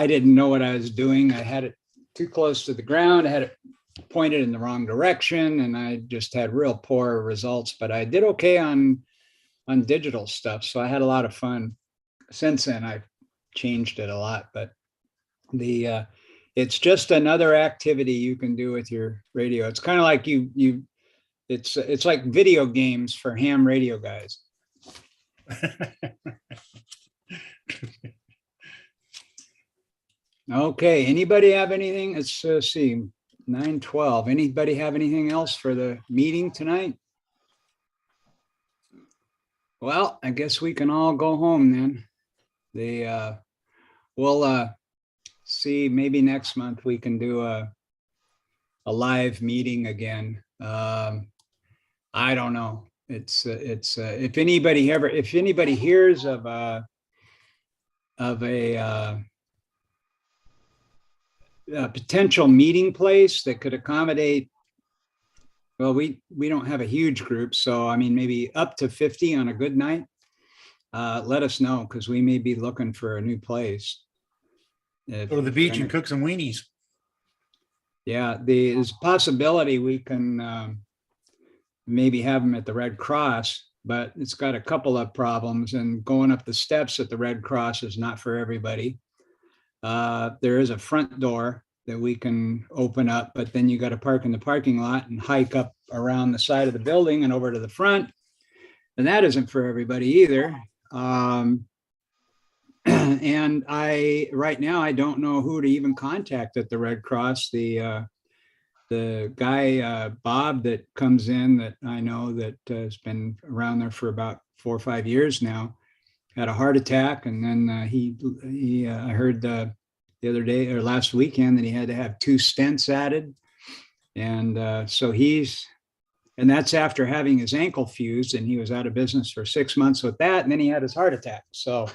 A: didn't know what I was doing. I had it too close to the ground. I had it pointed in the wrong direction, and I just had real poor results. But I did okay on digital stuff, so I had a lot of fun. Since then, I've changed it a lot, but it's just another activity you can do with your radio. It's kind of like it's like video games for ham radio guys. Okay, anybody have anything? Let's see, 9:12. Anybody have anything else for the meeting tonight? Well, I guess we can all go home then. We'll see, maybe next month we can do a live meeting again. I don't know. It's if anybody hears of a potential meeting place that could accommodate, well, we don't have a huge group, so I mean, maybe up to 50 on a good night. Let us know, because we may be looking for a new place.
L: Go to the beach and cook some weenies.
A: Yeah, there's a possibility we can maybe have them at the Red Cross, but it's got a couple of problems, and going up the steps at the Red Cross is not for everybody. There is a front door that we can open up, but then you got to park in the parking lot and hike up around the side of the building and over to the front. And that isn't for everybody either. And right now, I don't know who to even contact at the Red Cross. The guy, Bob, that comes in, that I know that has been around there for about 4 or 5 years now, had a heart attack. And then I heard the other day or last weekend that he had to have 2 stents added. And and that's after having his ankle fused, and he was out of business for 6 months with that. And then he had his heart attack. So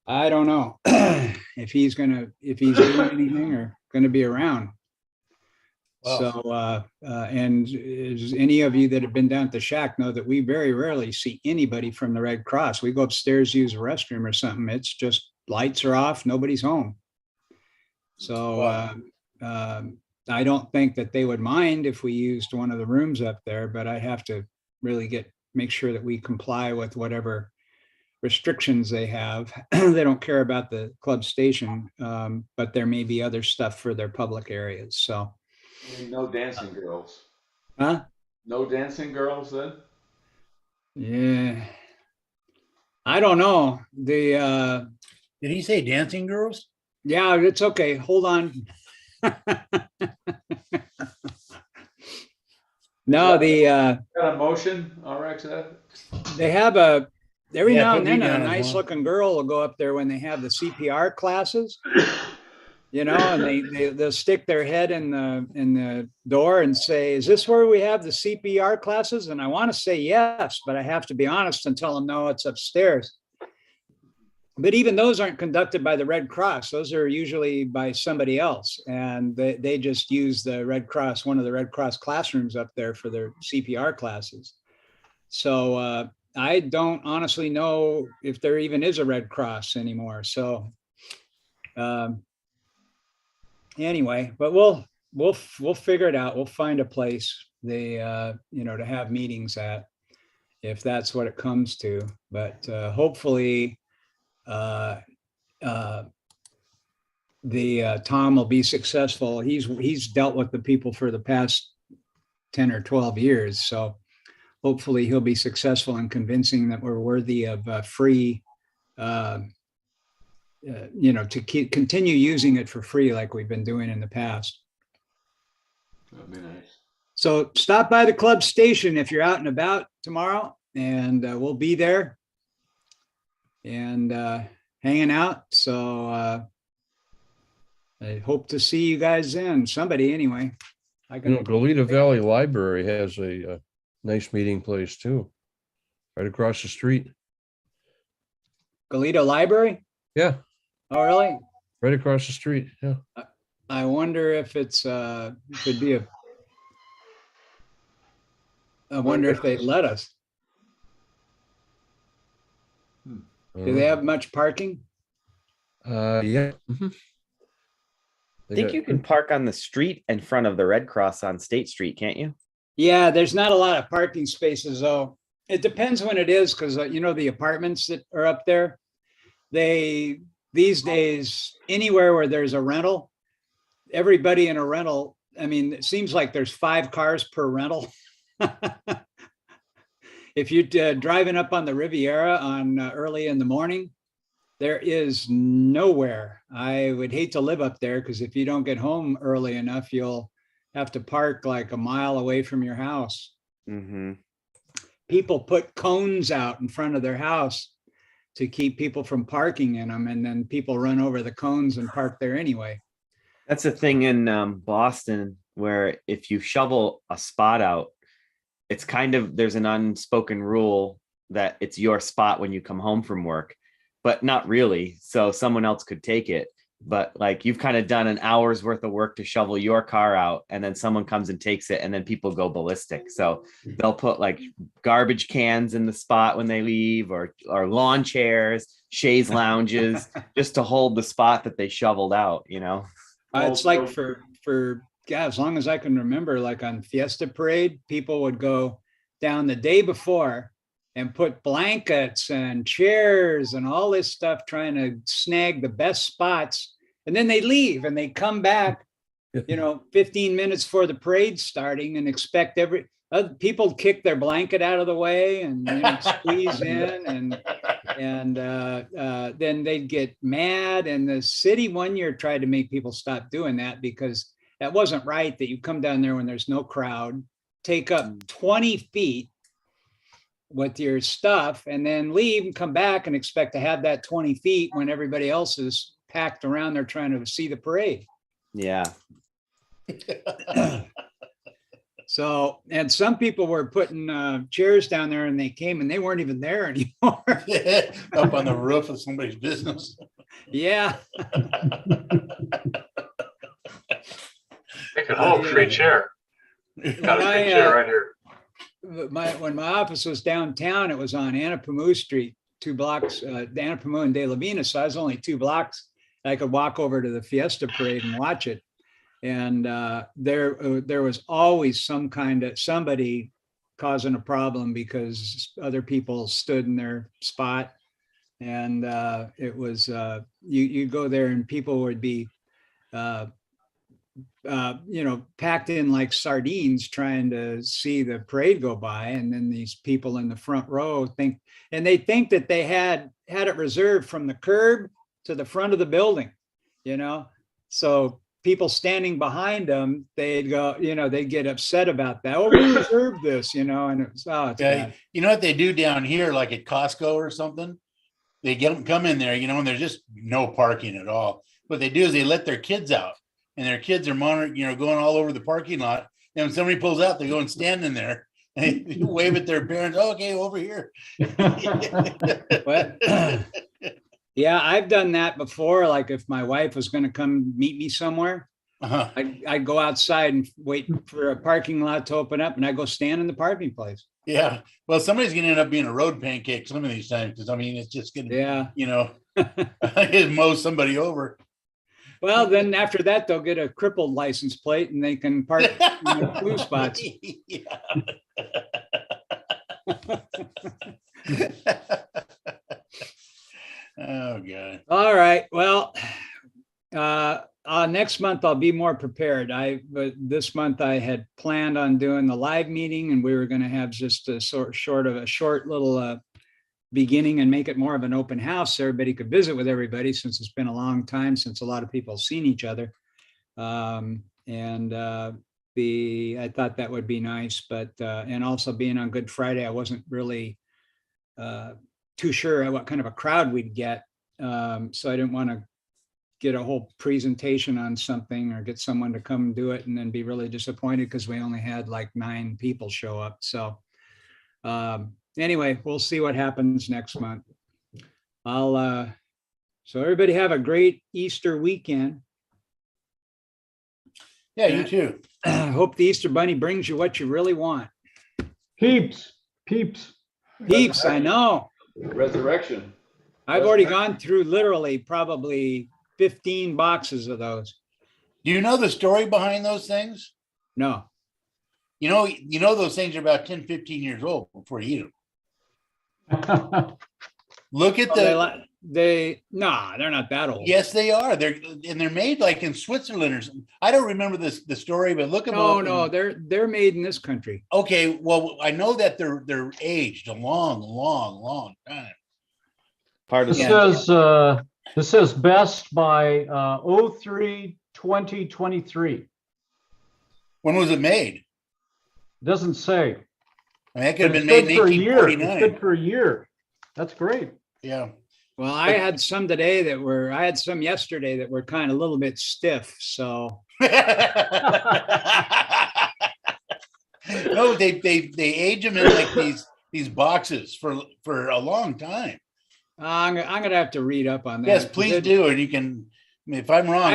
A: I don't know if he's doing anything or going to be around. Wow. So, and as any of you that have been down at the shack know that we very rarely see anybody from the Red Cross. We go upstairs, use a restroom or something. It's just lights are off, nobody's home. So I don't think that they would mind if we used one of the rooms up there, but I have to really make sure that we comply with whatever restrictions they have. They don't care about the club station, but there may be other stuff for their public areas. So
I: no dancing girls.
A: Huh?
I: No dancing girls then?
A: Yeah. I don't know.
L: Did he say dancing girls?
A: Yeah, it's okay. Hold on. No,
I: got a motion, RX?
A: They have every now and then a nice looking girl will go up there when they have the CPR classes, and they'll stick their head in the door and say, "Is this where we have the CPR classes?" And I want to say yes, but I have to be honest and tell them no, it's upstairs. But even those aren't conducted by the Red Cross. Those are usually by somebody else. And they just use the Red Cross, one of the Red Cross classrooms up there for their CPR classes. So I don't honestly know if there even is a Red Cross anymore. So anyway, but we'll figure it out. We'll find a place to have meetings at, if that's what it comes to. But hopefully Tom will be successful. He's dealt with the people for the past 10 or 12 years. So hopefully he'll be successful in convincing that we're worthy of free, to continue using it for free like we've been doing in the past.
I: That'd be nice.
A: So stop by the club station if you're out and about tomorrow, and we'll be there and hanging out. So I hope to see you guys then. Somebody anyway.
F: Goleta Valley Library has a nice meeting place too, right across the street.
A: Goleta Library?
F: Yeah.
A: Oh, really?
F: Right across the street. Yeah.
A: I wonder if it's could be a. I wonder if they let us. Do they have much parking?
F: Yeah. Mhm.
D: I think you can park on the street in front of the Red Cross on State Street, can't you?
A: Yeah, there's not a lot of parking spaces though. It depends when it is, because the apartments that are up there, these days, anywhere where there's a rental, everybody in a rental, I mean, it seems like there's 5 cars per rental. If you're driving up on the Riviera on early in the morning, there is nowhere. I would hate to live up there, because if you don't get home early enough, you'll have to park like a mile away from your house.
D: Mm-hmm.
A: People put cones out in front of their house to keep people from parking in them, and then people run over the cones and park there anyway.
D: That's a thing in Boston, where if you shovel a spot out, it's there's an unspoken rule that it's your spot when you come home from work, but not really. So someone else could take it. But like, you've kind of done an hour's worth of work to shovel your car out, and then someone comes and takes it, and then people go ballistic. So they'll put like garbage cans in the spot when they leave, or lawn chairs, chaise lounges, just to hold the spot that they shoveled out,
A: It's like for as long as I can remember, like on Fiesta Parade, people would go down the day before and put blankets and chairs and all this stuff, trying to snag the best spots. And then they leave and they come back, 15 minutes before the parade starting, and expect people kick their blanket out of the way and squeeze in, and then they'd get mad. And the city one year tried to make people stop doing that, because that wasn't right, that you come down there when there's no crowd, take up 20 feet with your stuff, and then leave and come back and expect to have that 20 feet when everybody else is packed around there trying to see the parade.
D: Yeah.
A: So, and some people were putting chairs down there, and they came and they weren't even there anymore.
L: Up on the roof of somebody's business.
A: Yeah.
G: They could hold free chair. Got a free chair right here.
A: When my office was downtown, it was on Anapamu Street, 2 blocks, Anapamu and De La Vina. So I was only 2 blocks. I could walk over to the Fiesta Parade and watch it. And there was always somebody causing a problem because other people stood in their spot. And it was, you go there and people would be, packed in like sardines trying to see the parade go by. And then these people in the front row think that they had it reserved from the curb to the front of the building, so people standing behind them, they'd go, they'd get upset about that. Oh, we reserved this, and it's bad.
L: You know what they do down here, like at Costco or something? They come in there, and there's just no parking at all. What they do is they let their kids out, and their kids are monitoring, going all over the parking lot. And when somebody pulls out, they go and stand in there and they wave at their parents. Oh, okay, over here.
A: But, yeah, I've done that before. Like if my wife was going to come meet me somewhere, I'd go outside and wait for a parking lot to open up, and I go stand in the parking place.
L: Yeah. Well, somebody's going to end up being a road pancake some of these times, because it's just going to, it mows somebody over.
A: Well, then after that, they'll get a crippled license plate and they can park in blue spots.
L: Oh, God.
A: All right. Well, Next month I'll be more prepared. But this month I had planned on doing the live meeting, and we were going to have just a short little beginning and make it more of an open house so everybody could visit with everybody, since it's been a long time since a lot of people have seen each other. I thought that would be nice, but and also being on Good Friday, I wasn't really too sure what kind of a crowd we'd get. So I didn't want to get a whole presentation on something or get someone to come do it and then be really disappointed because we only had like 9 people show up. So anyway, we'll see what happens next month. So everybody have a great Easter weekend.
L: Yeah, you too.
A: Hope the Easter Bunny brings you what you really want.
I: Peeps.
A: Peeps, I know.
I: Resurrection.
A: I've already gone through literally probably 15 boxes of those.
L: Do you know the story behind those things?
A: No.
L: You know those things are about 10, 15 years old before you eat them. Look at
A: they're not that old.
L: Yes, they are. They're made like in Switzerland or something. I don't remember the story, but look at
A: No, they're made in this country.
L: Okay, well, I know that they're aged a long time.
N: This says best by 03/2023.
L: When was it made?
N: Doesn't say.
L: I mean, that could have been made in 1849.
N: It's good for a year. That's great.
L: Yeah.
A: Well, I had some yesterday that were kind of a little bit stiff. So
L: no, they age them in like these boxes for a long time.
A: I'm gonna have to read up on that.
L: Yes, please do, and you can. If I'm wrong,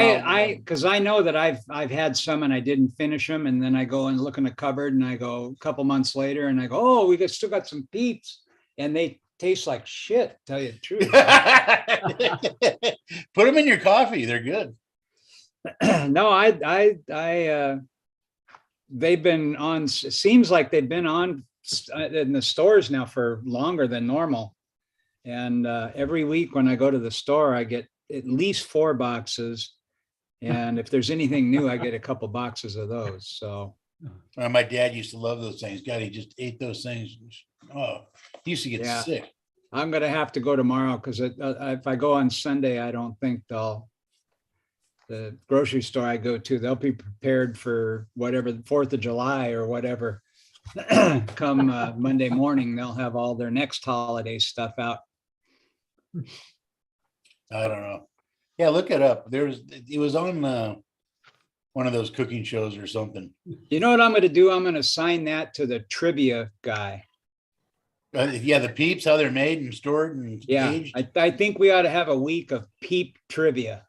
A: because I know that I've had some and I didn't finish them, and then I go and look in the cupboard, and I go a couple months later, and I go, oh, we still got some Peeps, and they taste like shit. Tell you the truth.
L: Put them in your coffee; they're good.
A: No, they've been on. Seems like they've been on in the stores now for longer than normal. And every week when I go to the store, I get at least 4 boxes. And if there's anything new, I get a couple boxes of those. So
L: my dad used to love those things. God, he just ate those things. Oh, he used to get sick.
A: I'm going to have to go tomorrow because if I go on Sunday, I don't think the grocery store I go to, they'll be prepared for whatever, the 4th of July or whatever. Come Monday morning, they'll have all their next holiday stuff out.
L: I don't know. Yeah, look it up. It was on one of those cooking shows or something.
A: You know what I'm going to do? I'm going to assign that to the trivia guy.
L: Yeah, the Peeps, how they're made and stored and aged.
A: I think we ought to have a week of Peep trivia.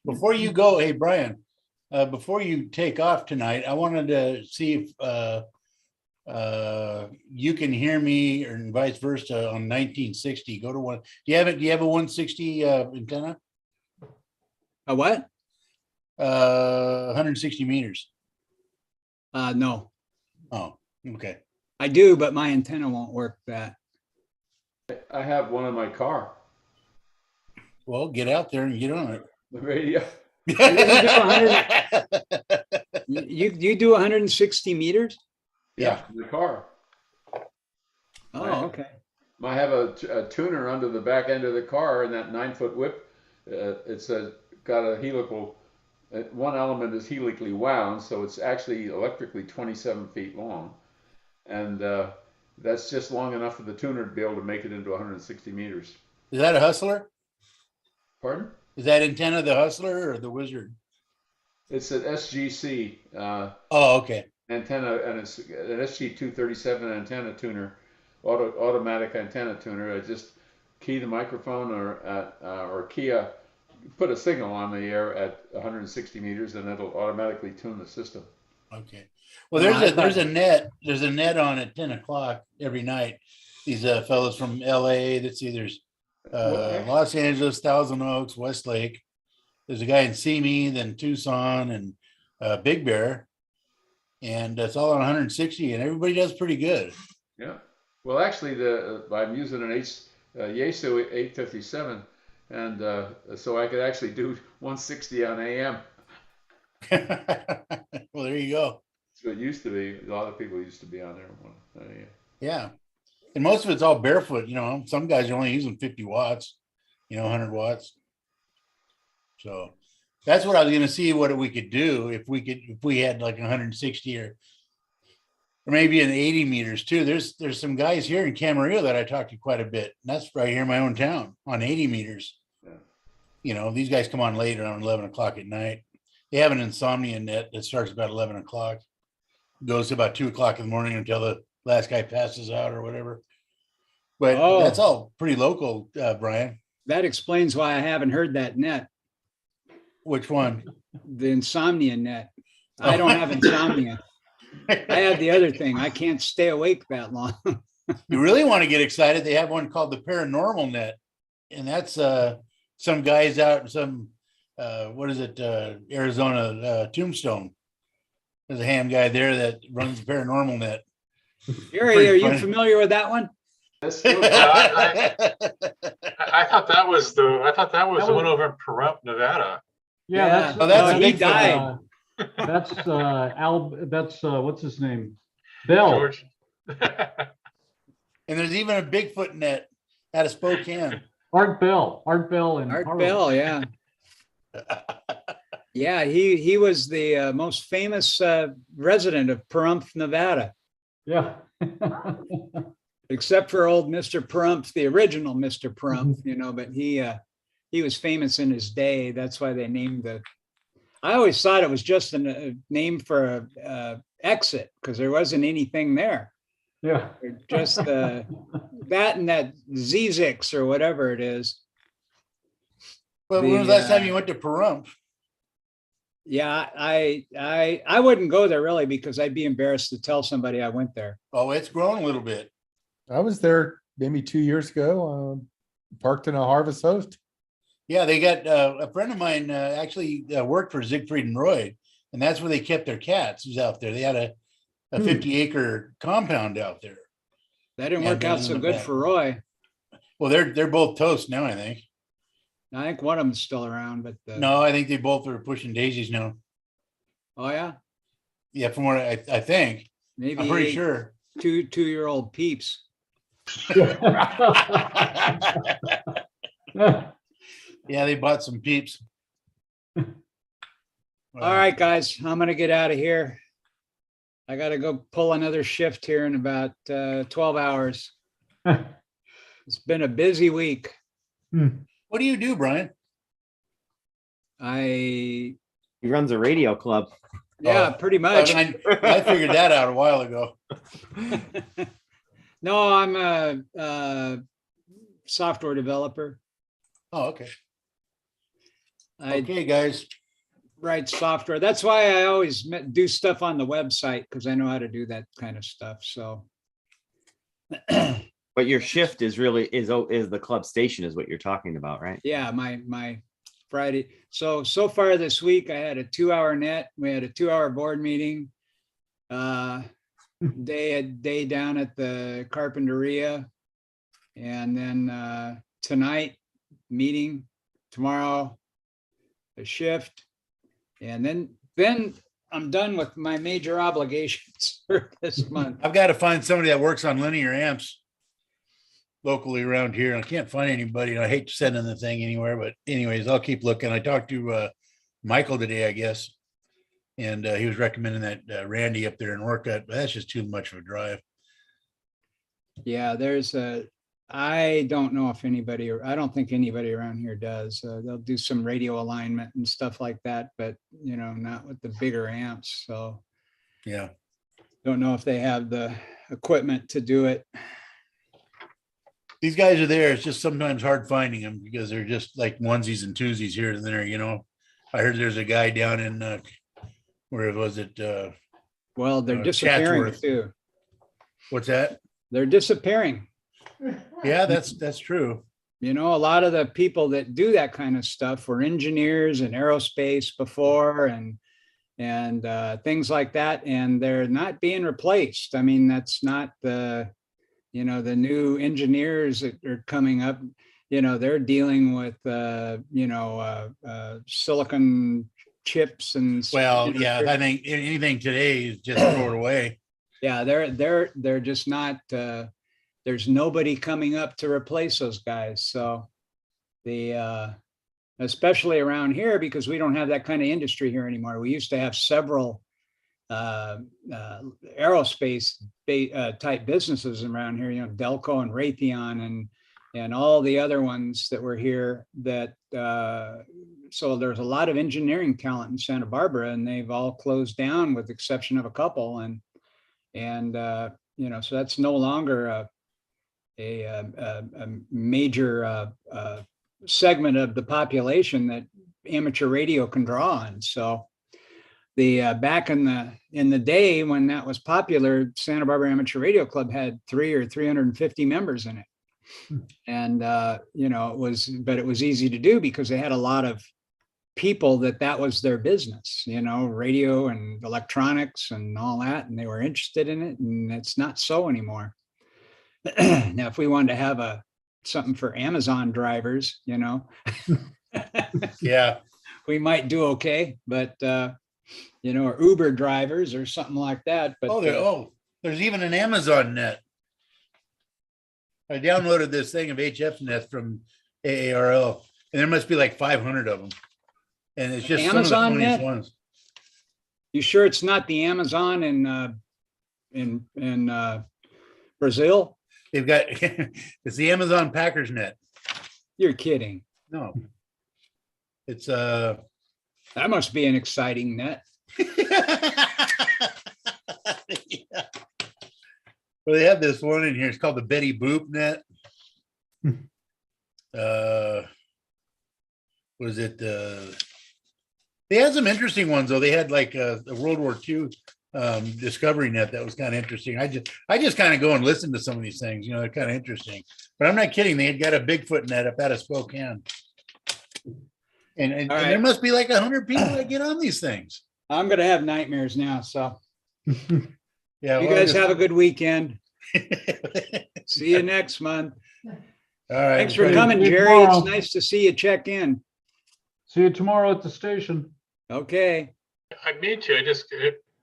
L: Before you go, hey Brian, before you take off tonight, I wanted to see if you can hear me or vice versa on 1960. Go to one. Do you have a 160 antenna?
A: A what?
L: 160 meters.
A: No.
L: Oh, okay.
A: I do, but my antenna won't work that.
I: I have one in my car.
L: Well, get out there and get on it.
I: The radio.
A: You do 160 meters?
I: Yeah, in the car.
A: Oh, okay.
I: I have a tuner under the back end of the car, and that 9-foot whip. It's got a helical. One element is helically wound, so it's actually electrically 27 feet long, and that's just long enough for the tuner to be able to make it into 160 meters.
L: Is that a Hustler?
I: Pardon?
L: Is that antenna the Hustler or the Wizard?
I: It's an SGC.
L: Oh, okay.
I: Antenna, and it's an SG237 antenna tuner, automatic antenna tuner. I just key the microphone or put a signal on the air at 160 meters, and it'll automatically tune the system.
L: Okay. Well, there's a net on at 10 o'clock every night. These fellows from LA. Let's see, there's Los Angeles, Thousand Oaks, Westlake. There's a guy in Simi, then Tucson, and Big Bear. And it's all on 160, and everybody does pretty good.
I: Yeah. Well, actually, I'm using an Yaesu 857, And so I could actually do 160 on AM.
L: Well, there you go.
I: So it used to be, a lot of people used to be on there. Yeah.
L: Yeah. And most of it's all barefoot, some guys are only using 50 watts, 100 watts. So that's what I was going to see what we could do if we had like 160 or maybe an 80 meters too. There's some guys here in Camarillo that I talked to quite a bit. And that's right here in my own town on 80 meters.
I: Yeah.
L: These guys come on late around 11 o'clock at night. They have an insomnia net that starts about 11 o'clock, goes to about 2 o'clock in the morning until the last guy passes out or whatever. But that's all pretty local, Brian.
A: That explains why I haven't heard that net.
L: Which one?
A: The insomnia net. I don't have insomnia. I have the other thing. I can't stay awake that long.
L: You really want to get excited? They have one called the paranormal net. And that's some guys out in some, Arizona Tombstone. There's a ham guy there that runs the paranormal net.
A: Gary, are you familiar with that one?
G: I thought that was the one over in Pahrump, Nevada.
N: Yeah,
A: he died.
N: That's that's what's his name? Bell.
G: George.
L: And there's even a Bigfoot net out of Spokane.
N: Art Bell and
A: Art Bell, yeah. Yeah, he was the most famous resident of Pahrump, Nevada.
N: Yeah.
A: Except for old Mr. Pahrump, the original Mr. Pahrump, but he was famous in his day. That's why they named I always thought it was just a name for a exit because there wasn't anything there.
N: Yeah.
A: Just that and that Zizix or whatever it is.
L: Well, when was the last time you went to Pahrump?
A: Yeah, I wouldn't go there really because I'd be embarrassed to tell somebody I went there.
L: Oh, it's grown a little bit.
H: I was there maybe 2 years ago, parked in a Harvest Host.
L: Yeah, they got a friend of mine actually worked for Siegfried and Roy, and that's where they kept their cats. Who's out there? They had a 50-acre compound out there.
A: That didn't work out so good for Roy.
L: Well, they're both toast now, I think.
A: I think one of them's still around, but
L: no, I think they both are pushing daisies now.
A: Oh yeah,
L: yeah. From what I think,
A: maybe
L: I'm pretty sure
A: 2-year-old peeps.
L: Yeah, they bought some peeps.
A: All right, guys, I'm gonna get out of here. I got to go pull another shift here in about 12 hours. It's been a busy week.
L: What do you do, Brian?
A: He
D: runs a radio club.
A: Yeah, pretty much.
L: I figured that out a while ago.
A: No, I'm a software developer.
L: Oh, okay. Okay, guys.
A: Write software. That's why I always do stuff on the website because I know how to do that kind of stuff. So,
D: but your shift is really is the club station is what you're talking about, right?
A: Yeah, my Friday. So far this week I had a 2-hour net. We had a 2-hour board meeting. Day down at the Carpinteria, and then tonight meeting, tomorrow a shift. And then I'm done with my major obligations for this month.
L: I've got to find somebody that works on linear amps locally around here. I can't find anybody. And I hate sending the thing anywhere, but anyways, I'll keep looking. I talked to Michael today, I guess, and he was recommending that Randy up there and work at, but that's just too much of a drive.
A: Yeah, I don't know if anybody, or I don't think anybody around here does. They'll do some radio alignment and stuff like that, but not with the bigger amps. So
L: yeah,
A: don't know if they have the equipment to do it.
L: These guys are there. It's just sometimes hard finding them because they're just like onesies and twosies here and there. I heard there's a guy down in where was it?
A: Well, they're disappearing
L: Chatsworth.
A: too.
L: What's that?
A: They're disappearing.
L: Yeah, that's true.
A: A lot of the people that do that kind of stuff were engineers in aerospace before and things like that, and they're not being replaced. I mean, that's not the new engineers that are coming up. they're dealing with, silicon chips and.
L: Well, yeah, I think anything today is just throw it away.
A: Yeah, they're just not, there's nobody coming up to replace those guys. So especially around here, because we don't have that kind of industry here anymore. We used to have several aerospace type businesses around here, Delco and Raytheon and all the other ones that were here that, so there's a lot of engineering talent in Santa Barbara, and they've all closed down with the exception of a couple. And so that's no longer a major segment of the population that amateur radio can draw on. So back in the day when that was popular, Santa Barbara Amateur Radio Club had 350 members in it. And it was easy to do because they had a lot of people that was their business, radio and electronics and all that, and they were interested in it. And it's not so anymore. Now, if we wanted to have something for Amazon drivers,
L: Yeah,
A: we might do okay, but or Uber drivers or something like that. But
L: there's even an Amazon net. I downloaded this thing of HF net from AARL, and there must be like 500 of them. And it's just
A: Amazon
L: some of the funniest
A: net?
L: ones.
A: You sure it's not the Amazon in Brazil?
L: They've got it's the Amazon Packers net.
A: You're kidding.
L: No, it's
A: that must be an exciting net.
L: Yeah. Well, they have this one in here. It's called the Betty Boop net. What is it? They had some interesting ones though. They had like the World War II Discovery net that was kind of interesting. I just kind of go and listen to some of these things. They're kind of interesting. But I'm not kidding. They had got a Bigfoot net up out of Spokane, and there must be like 100 people that get on these things.
A: I'm gonna have nightmares now. So
L: yeah,
A: you guys have a good weekend. See you next month.
L: All right.
A: Thanks for coming, Jerry. It's nice to see you check in.
N: See you tomorrow at the station.
A: Okay.
G: I need to.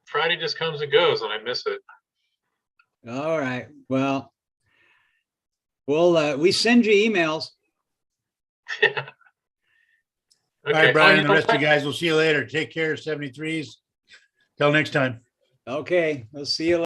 G: Friday just comes and goes, and I miss it.
A: All right. Well, we send you emails.
G: Yeah.
L: All right, Brian, and the rest of you guys, we'll see you later. Take care, 73s. Till next time.
A: Okay. We'll see you later.